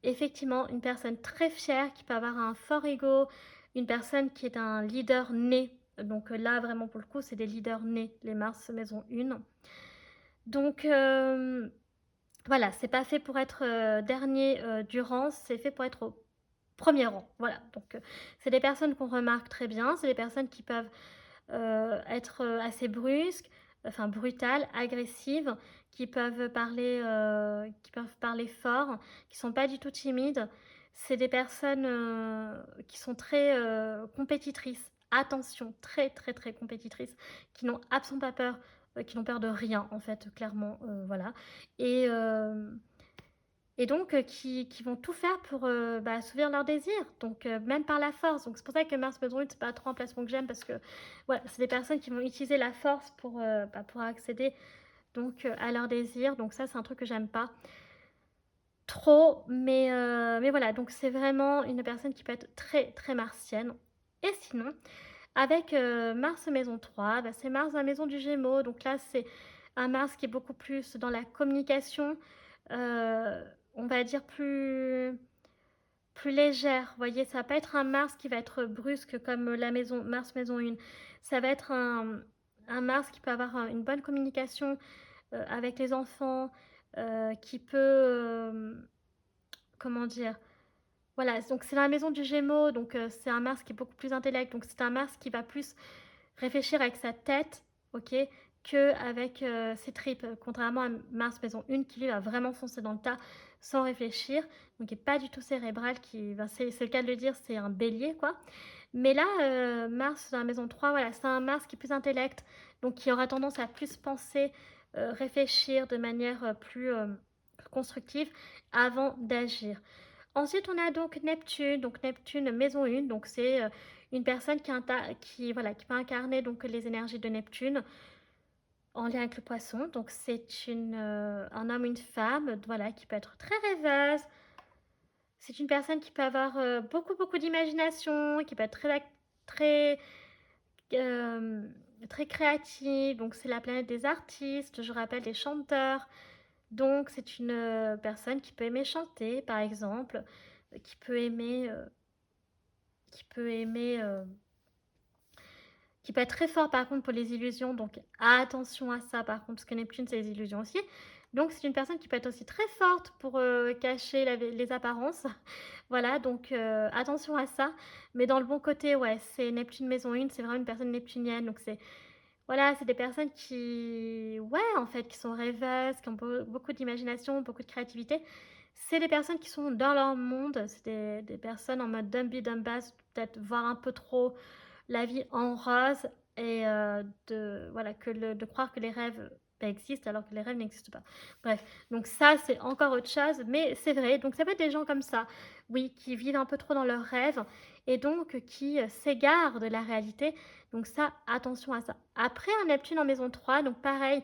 effectivement une personne très fière, qui peut avoir un fort ego, une personne qui est un leader né. Donc, là, vraiment, pour le coup, c'est des leaders nés, les Mars maison 1. Donc, voilà, c'est pas fait pour être dernier du rang, c'est fait pour être au premier rang. Voilà, donc c'est des personnes qu'on remarque très bien, c'est des personnes qui peuvent être assez brusques, enfin brutales, agressives, qui peuvent parler fort, qui sont pas du tout timides. C'est des personnes qui sont très compétitrices. Attention, très très très compétitrices, qui n'ont absolument pas peur, qui n'ont peur de rien en fait, clairement, voilà. Et donc qui vont tout faire pour assouvir leurs désirs, donc même par la force. Donc c'est pour ça que Mars Maison 1, c'est pas trop un placement que j'aime, parce que voilà, c'est des personnes qui vont utiliser la force pour accéder donc à leurs désirs. Donc ça, c'est un truc que j'aime pas trop, mais voilà, donc c'est vraiment une personne qui peut être très très martienne. Et sinon, avec Mars Maison 3, bah, c'est Mars dans la maison du Gémeaux, donc là c'est un Mars qui est beaucoup plus dans la communication, euh, on va dire plus légère. Vous voyez, ça va pas être un Mars qui va être brusque comme la maison Mars maison 1. Ça va être un Mars qui peut avoir une bonne communication avec les enfants, qui peut, comment dire, voilà, donc c'est la maison du Gémeaux, donc c'est un Mars qui est beaucoup plus intellect, donc c'est un Mars qui va plus réfléchir avec sa tête ok, qu'avec ses tripes, contrairement à Mars maison 1 qui lui va vraiment foncer dans le tas sans réfléchir, donc qui n'est pas du tout cérébral, c'est le cas de le dire, c'est un bélier quoi. Mais là, Mars dans la maison 3, voilà, c'est un Mars qui est plus intellect, donc qui aura tendance à plus penser, réfléchir de manière plus constructive avant d'agir. Ensuite, on a donc Neptune maison 1, donc c'est une personne voilà, qui peut incarner donc les énergies de Neptune en lien avec le poisson. Donc c'est un homme, une femme, voilà, qui peut être très rêveuse. C'est une personne qui peut avoir beaucoup d'imagination, qui peut être très, euh, très créative. Donc c'est la planète des artistes, je rappelle, des chanteurs. Donc c'est une personne qui peut aimer chanter, par exemple, qui peut aimer, qui peut aimer, qui peut être très fort par contre pour les illusions. Donc attention à ça par contre, parce que Neptune c'est les illusions aussi. Donc c'est une personne qui peut être aussi très forte pour cacher les apparences. Voilà, donc attention à ça. Mais dans le bon côté, ouais, c'est Neptune maison 1, c'est vraiment une personne neptunienne. Donc c'est voilà, c'est des personnes qui, ouais, en fait, qui sont rêveuses, qui ont beaucoup d'imagination, beaucoup de créativité. C'est des personnes qui sont dans leur monde, c'est des personnes en mode dumby dumbass, peut-être voir un peu trop la vie en rose et voilà, de croire que les rêves existent alors que les rêves n'existent pas. Bref, donc ça c'est encore autre chose, mais c'est vrai. Donc ça peut être des gens comme ça, oui, qui vivent un peu trop dans leurs rêves et donc qui s'égarent de la réalité. Donc ça, attention à ça. Après un Neptune en maison 3, donc pareil,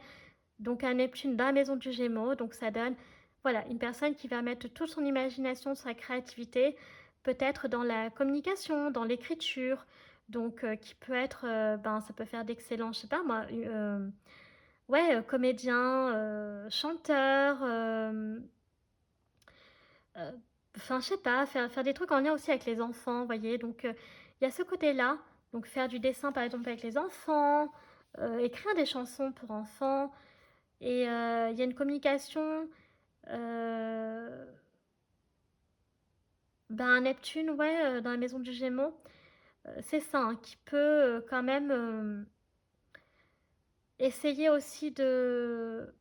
donc un Neptune dans la maison du Gémeaux, donc ça donne, voilà, une personne qui va mettre toute son imagination, sa créativité, peut-être dans la communication, dans l'écriture, donc qui peut être, ben ça peut faire d'excellents, je sais pas moi, ouais, comédien, chanteur, euh, enfin je sais pas, faire des trucs en lien aussi avec les enfants, vous voyez, donc il y a ce côté-là, donc faire du dessin par exemple avec les enfants, écrire des chansons pour enfants, et il y a une communication, euh, ben Neptune, ouais, dans la maison du Gémeaux, c'est ça, hein, qui peut quand même essayer aussi de...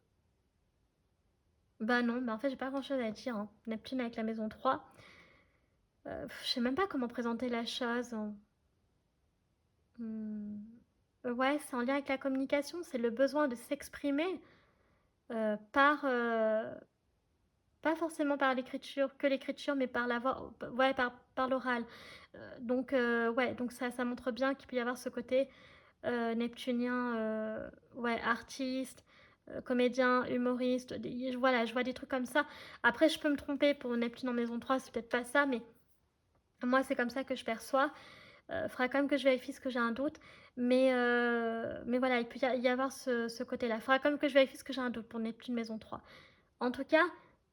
Bah non, mais en fait j'ai pas grand-chose à dire, hein. Neptune avec la maison 3, je sais même pas comment présenter la chose, hein. Hmm. Ouais, c'est en lien avec la communication, c'est le besoin de s'exprimer par, pas forcément par l'écriture, que l'écriture, mais par la voix, ouais, par l'oral. Donc, ouais, donc ça montre bien qu'il peut y avoir ce côté neptunien, ouais, artiste, comédien, humoriste. Voilà, je vois des trucs comme ça. Après, je peux me tromper pour Neptune en maison 3, c'est peut-être pas ça, mais moi, c'est comme ça que je perçois. Faudra quand même que je vérifie ce que j'ai un doute. Mais voilà, il peut y avoir ce côté-là. Faudra quand même que je vérifie ce que j'ai un doute pour Neptune maison 3. En tout cas,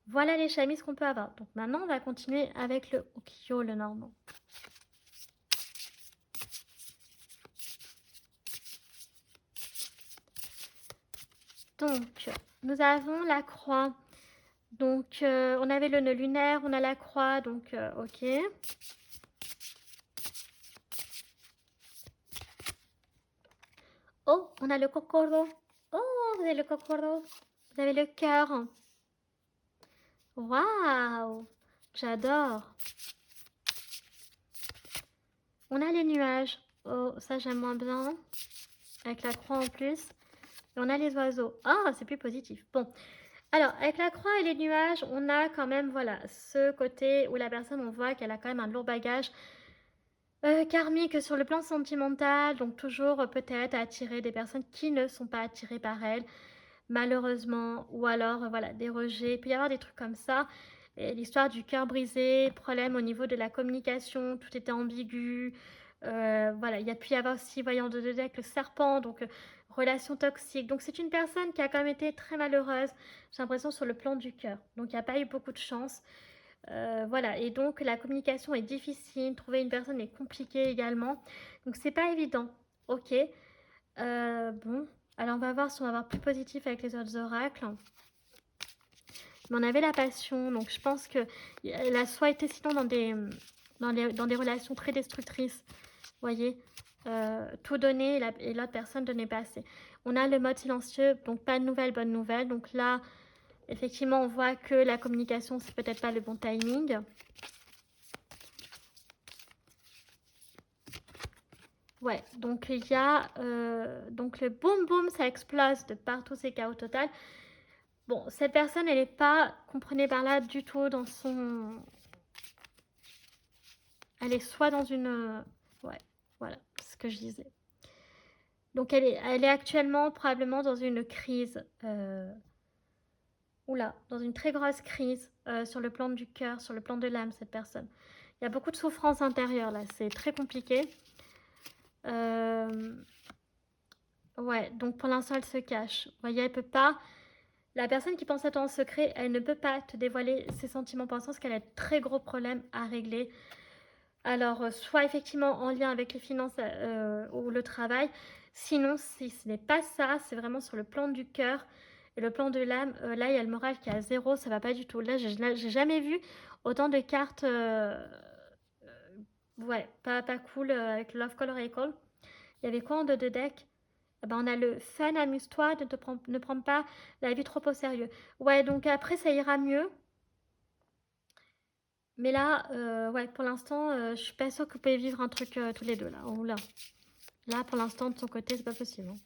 voilà les chamises qu'on peut avoir. Donc maintenant, on va continuer avec le Ukiyo, le normand. Donc, nous avons la croix. Donc, on avait le nœud lunaire, on a la croix, donc ok. Oh, on a le kokoro. Oh, vous avez le kokoro. Vous avez le cœur. Waouh, j'adore. On a les nuages. Oh, ça j'aime moins bien. Avec la croix en plus. Et on a les oiseaux. Ah, c'est plus positif. Bon. Alors, avec la croix et les nuages, on a quand même, voilà, ce côté où la personne, on voit qu'elle a quand même un lourd bagage karmique sur le plan sentimental. Donc, toujours peut-être attirer des personnes qui ne sont pas attirées par elle, malheureusement. Ou alors, voilà, des rejets. Il peut y avoir des trucs comme ça. L'histoire du cœur brisé, problème au niveau de la communication, tout était ambigu. Voilà, il y a pu y avoir aussi, voyant de deux avec le serpent, donc relation toxique. Donc c'est une personne qui a quand même été très malheureuse, j'ai l'impression, sur le plan du cœur. Donc il n'y a pas eu beaucoup de chance. Voilà, et donc la communication est difficile, trouver une personne est compliqué également. Donc c'est pas évident. Ok. Bon, alors on va voir si on va avoir plus positif avec les autres oracles. Mais on avait la passion, donc je pense que elle a soit été sinon dans des relations très destructrices, vous voyez, tout donner et l'autre personne donnait pas assez. On a le mode silencieux, donc pas de nouvelles, bonnes nouvelles. Donc là, effectivement, on voit que la communication, c'est peut-être pas le bon timing. Ouais, donc il y a donc le boum boum, ça explose de partout, c'est chaos total. Bon, cette personne, elle n'est pas, comprenez par là, du tout dans son... Elle est soit dans une... ouais, voilà, c'est ce que je disais. Donc elle est actuellement probablement dans une crise. Oula, dans une très grosse crise sur le plan du cœur, sur le plan de l'âme, cette personne. Il y a beaucoup de souffrance intérieure là, c'est très compliqué. Ouais, donc pour l'instant, elle se cache. Vous voyez, elle peut pas... La personne qui pense à toi en secret, elle ne peut pas te dévoiler ses sentiments pour l'instant parce qu'elle a de très gros problèmes à régler. Alors, soit effectivement en lien avec les finances ou le travail. Sinon, si ce n'est pas ça, c'est vraiment sur le plan du cœur et le plan de l'âme. Là, il y a le moral qui est à 0, ça va pas du tout. Là, j'ai jamais vu autant de cartes... ouais, pas cool avec Love Color Recall. Il y avait quoi en deux de deck? Eh ben, on a le fun, amuse-toi, ne prends pas la vie trop au sérieux. Ouais, donc après, ça ira mieux. Mais là, ouais, pour l'instant, je suis pas sûre que vous pouvez vivre un truc tous les deux, là. Oh, là. Là, pour l'instant, de son côté, c'est pas possible. Hein.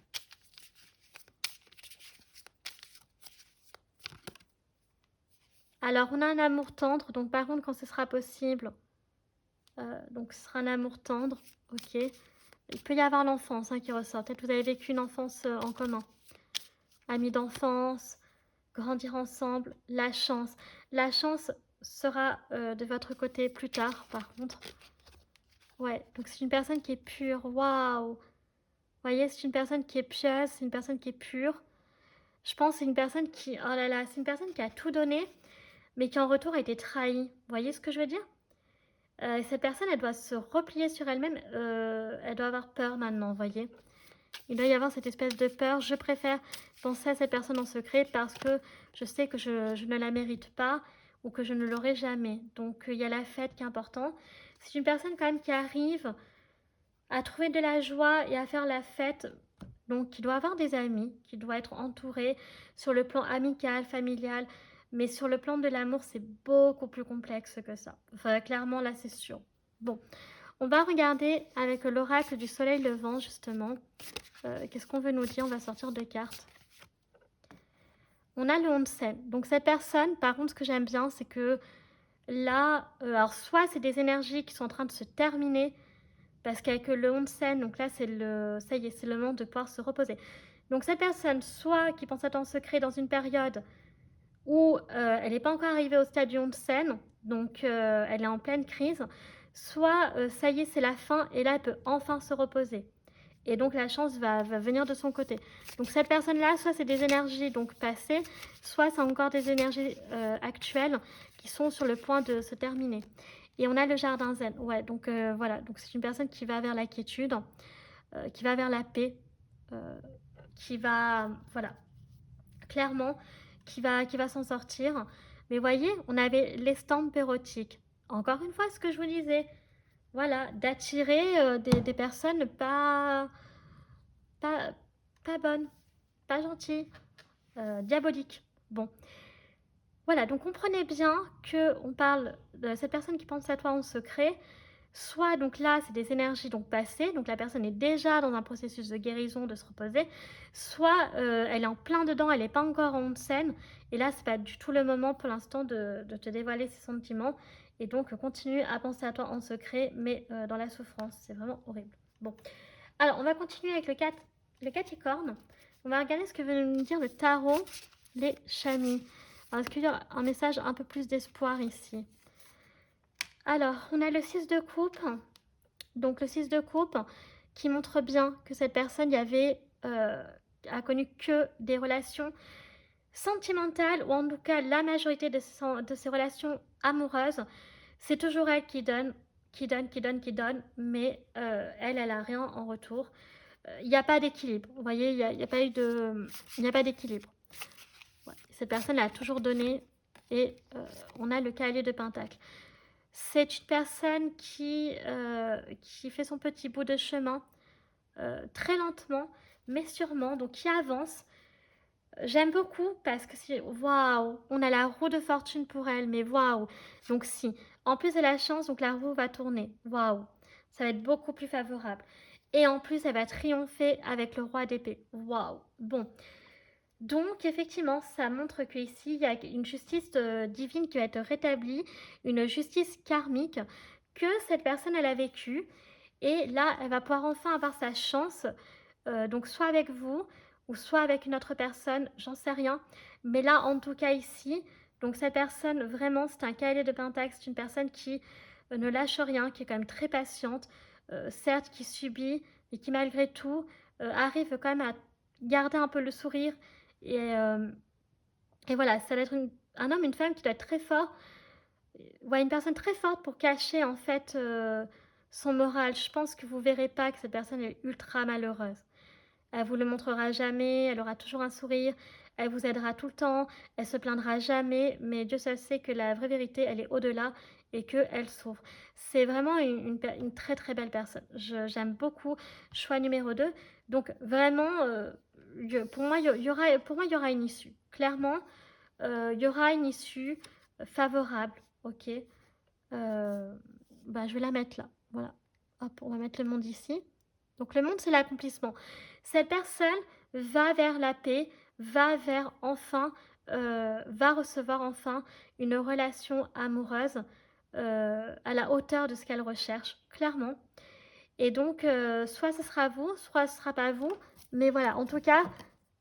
Alors, on a un amour tendre. Donc, par contre, quand ce sera possible, donc ce sera un amour tendre. Ok. Il peut y avoir l'enfance qui ressort. Peut-être que vous avez vécu une enfance en commun. Amis d'enfance, grandir ensemble, la chance. La chance sera de votre côté plus tard, par contre. Ouais, donc c'est une personne qui est pure. Waouh! Vous voyez, c'est une personne qui est pieuse, c'est une personne qui est pure. Je pense que c'est une personne qui... Oh là là, c'est une personne qui a tout donné, mais qui en retour a été trahie. Vous voyez ce que je veux dire? Cette personne, elle doit se replier sur elle-même. Elle doit avoir peur maintenant, vous voyez? Il doit y avoir cette espèce de peur. Je préfère penser à cette personne en secret parce que je sais que je ne la mérite pas ou que je ne l'aurai jamais. Donc, il y a la fête qui est important. C'est une personne quand même qui arrive à trouver de la joie et à faire la fête. Donc, qui doit avoir des amis, qui doit être entouré sur le plan amical, familial. Mais sur le plan de l'amour, c'est beaucoup plus complexe que ça. Enfin, clairement, là, c'est sûr. Bon, on va regarder avec l'oracle du soleil levant, justement. Qu'est-ce qu'on veut nous dire? On va sortir deux cartes. On a le Onsen. Donc cette personne, par contre, ce que j'aime bien, c'est que là, alors soit c'est des énergies qui sont en train de se terminer, parce qu'avec le Onsen, donc là, c'est le, ça y est, c'est le moment de pouvoir se reposer. Donc cette personne, soit qui pense à ton secret dans une période où elle n'est pas encore arrivée au stade du Onsen, donc elle est en pleine crise, soit ça y est, c'est la fin, et là, elle peut enfin se reposer. Et donc la chance va venir de son côté. Donc cette personne-là, soit c'est des énergies donc passées, soit c'est encore des énergies actuelles qui sont sur le point de se terminer. Et on a le jardin zen. Ouais, donc voilà. Donc c'est une personne qui va vers la quiétude, qui va vers la paix, qui va, voilà, clairement, qui va s'en sortir. Mais voyez, on avait l'estampe érotique. Encore une fois, ce que je vous disais. Voilà, d'attirer des personnes pas, pas bonnes, pas gentilles, diaboliques. Bon, voilà, donc comprenez bien qu'on parle de cette personne qui pense à toi en secret. Soit, donc là, c'est des énergies donc passées, donc la personne est déjà dans un processus de guérison, de se reposer. Soit elle est en plein dedans, elle n'est pas encore en scène. Et là, c'est pas du tout le moment pour l'instant de te dévoiler ses sentiments. Et donc, continue à penser à toi en secret, mais dans la souffrance. C'est vraiment horrible. Bon, alors on va continuer avec le Capricorne. On va regarder ce que veut nous dire le tarot, les chamis. Alors, est-ce qu'il y a un message un peu plus d'espoir ici? Alors, on a le 6 de coupe. Donc, le 6 de coupe qui montre bien que cette personne a connu que des relations sentimentales, ou en tout cas la majorité de ses relations amoureuses. C'est toujours elle qui donne, mais elle a rien en retour. Il n'y a pas d'équilibre. Vous voyez, il n'y a pas eu de... Il n'y a pas d'équilibre. Ouais. Cette personne a toujours donné et on a le cavalier de Pentacle. C'est une personne qui fait son petit bout de chemin très lentement, mais sûrement, donc qui avance. J'aime beaucoup parce que si, waouh, on a la roue de fortune pour elle, mais waouh. Donc si, en plus de la chance, donc la roue va tourner, waouh, ça va être beaucoup plus favorable. Et en plus, elle va triompher avec le roi d'épée, waouh. Bon, donc effectivement, ça montre qu'ici, il y a une justice divine qui va être rétablie, une justice karmique que cette personne, elle a vécue. Et là, elle va pouvoir enfin avoir sa chance, donc soit avec vous, ou soit avec une autre personne, j'en sais rien. Mais là, en tout cas ici, donc cette personne, vraiment, c'est un cavalier de Pentacle, c'est une personne qui ne lâche rien, qui est quand même très patiente, certes qui subit, mais qui malgré tout arrive quand même à garder un peu le sourire. Et, euh, et voilà, ça doit être un homme, une femme qui doit être très fort, ouais, une personne très forte pour cacher en fait son moral. Je pense que vous verrez pas que cette personne est ultra malheureuse. Elle vous le montrera jamais, elle aura toujours un sourire, elle vous aidera tout le temps, elle se plaindra jamais, mais Dieu seul sait que la vraie vérité, elle est au-delà et qu'elle souffre. C'est vraiment une très très belle personne. J'aime beaucoup. Choix numéro 2. Donc vraiment, pour moi, il y aura une issue. Clairement, il y aura une issue favorable. Ok. Euh, bah, je vais la mettre là. Voilà. Hop, on va mettre le monde ici. Donc le monde, c'est l'accomplissement. Cette personne va vers la paix, va vers enfin, va recevoir enfin une relation amoureuse à la hauteur de ce qu'elle recherche, clairement. Et donc, soit ce sera vous, soit ce sera pas vous. Mais voilà, en tout cas,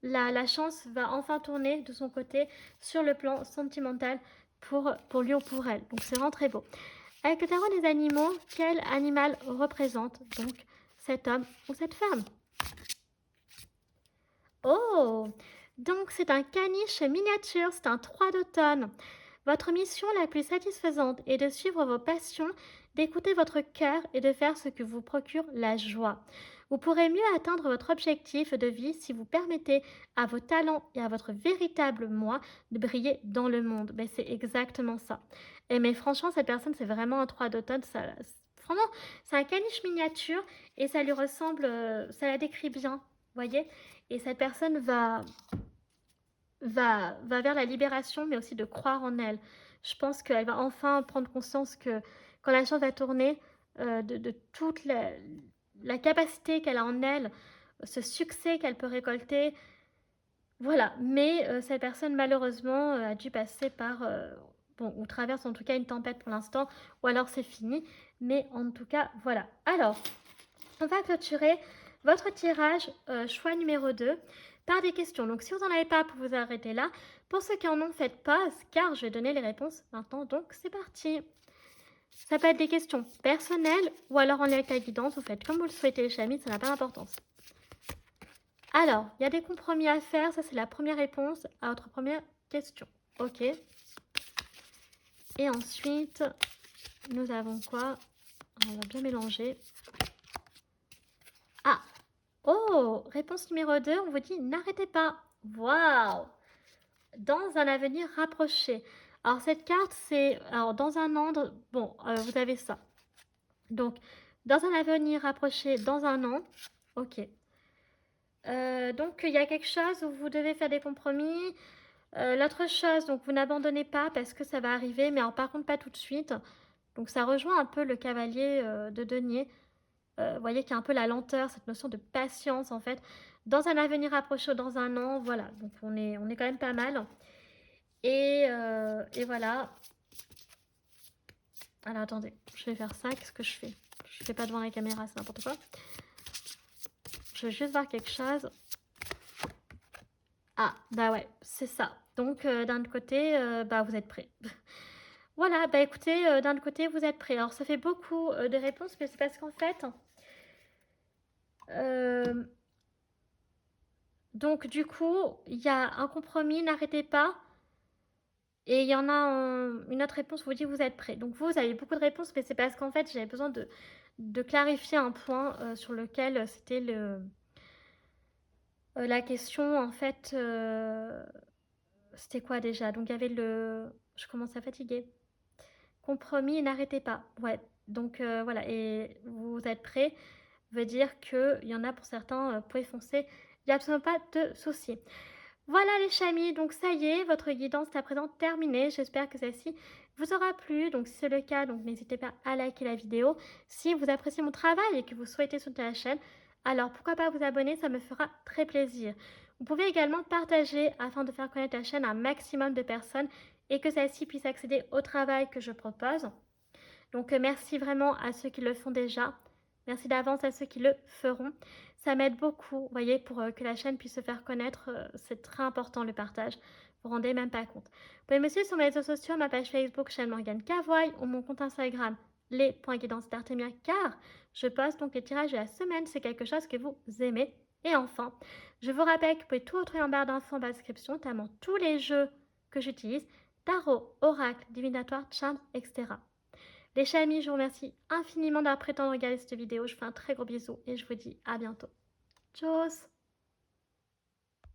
la chance va enfin tourner de son côté sur le plan sentimental pour lui ou pour elle. Donc c'est vraiment très beau. Avec le tarot des animaux, quel animal représente donc cet homme ou cette femme? Oh! Donc c'est un caniche miniature, c'est un 3 d'automne. Votre mission la plus satisfaisante est de suivre vos passions, d'écouter votre cœur et de faire ce que vous procure la joie. Vous pourrez mieux atteindre votre objectif de vie si vous permettez à vos talents et à votre véritable moi de briller dans le monde. Ben, c'est exactement ça. Et mais franchement, cette personne, c'est vraiment un 3 d'automne. Franchement, c'est un caniche miniature et ça lui ressemble, ça la décrit bien, vous voyez? Et cette personne va vers la libération, mais aussi de croire en elle. Je pense qu'elle va enfin prendre conscience que quand la chance va tourner, de toute la capacité qu'elle a en elle, ce succès qu'elle peut récolter. Voilà, mais cette personne malheureusement a dû passer par, bon, ou traverse en tout cas une tempête pour l'instant, ou alors c'est fini, mais en tout cas, voilà. Alors, on va clôturer votre tirage choix numéro 2 par des questions. Donc si vous n'en avez pas, vous vous arrêter là. Pour ceux qui en ont, faites pause car je vais donner les réponses maintenant. Donc c'est parti. Ça peut être des questions personnelles ou alors en lien avec la guidance. Vous faites comme vous le souhaitez les chamis, ça n'a pas d'importance. Alors, il y a des compromis à faire. Ça c'est la première réponse à votre première question. Ok. Et ensuite, nous avons quoi? On va bien mélanger. Ah, oh, réponse numéro 2, on vous dit n'arrêtez pas. Waouh! Dans un avenir rapproché. Alors cette carte, c'est alors dans un an, bon, vous avez ça. Donc, dans un avenir rapproché, dans un an, ok. Donc il y a quelque chose où vous devez faire des compromis. L'autre chose, donc vous n'abandonnez pas parce que ça va arriver, mais alors, par contre pas tout de suite. Donc ça rejoint un peu le cavalier de denier. Vous voyez qu'il y a un peu la lenteur, cette notion de patience en fait. Dans un avenir approché, dans un an, voilà. Donc on est quand même pas mal. Et voilà. Alors attendez, je vais faire ça. Qu'est-ce que je fais? Je fais pas devant la caméra, c'est n'importe quoi. Je veux juste voir quelque chose. Ah, bah ouais, c'est ça. Donc d'un autre côté, bah vous êtes prêts. Voilà, bah écoutez, d'un autre côté, vous êtes prêts. Alors ça fait beaucoup de réponses, mais c'est parce qu'en fait, donc du coup, il y a un compromis, n'arrêtez pas. Et il y en a une autre réponse, vous dit vous êtes prêts. Donc vous avez beaucoup de réponses, mais c'est parce qu'en fait, j'avais besoin de clarifier un point sur lequel c'était la question, en fait, c'était quoi déjà? Donc il y avait je commence à fatiguer. Compromis, n'arrêtez pas. Ouais, donc voilà, et vous êtes prêts veut dire qu'il y en a pour certains, vous pouvez foncer n'y a absolument pas de souci. Voilà les chamis, donc ça y est, votre guidance est à présent terminée. J'espère que celle-ci vous aura plu. Donc si c'est le cas, donc n'hésitez pas à liker la vidéo. Si vous appréciez mon travail et que vous souhaitez soutenir la chaîne, alors pourquoi pas vous abonner, ça me fera très plaisir. Vous pouvez également partager afin de faire connaître la chaîne à un maximum de personnes et que celle-ci puisse accéder au travail que je propose. Donc merci vraiment à ceux qui le font déjà. Merci d'avance à ceux qui le feront. Ça m'aide beaucoup, vous voyez, pour que la chaîne puisse se faire connaître. C'est très important le partage. Vous vous rendez même pas compte. Vous pouvez me suivre sur mes réseaux sociaux, ma page Facebook, chaîne Morgane Cavoye, ou mon compte Instagram, les.guidance d'Artemia, car je poste donc les tirages de la semaine. C'est quelque chose que vous aimez. Et enfin, je vous rappelle que vous pouvez tout retrouver en barre d'infos en bas de description, notamment tous les jeux que j'utilise, tarot, oracle, divinatoire, charms, etc. Les chamis, je vous remercie infiniment d'avoir pris le temps de regarder cette vidéo. Je vous fais un très gros bisou et je vous dis à bientôt. Tchuss!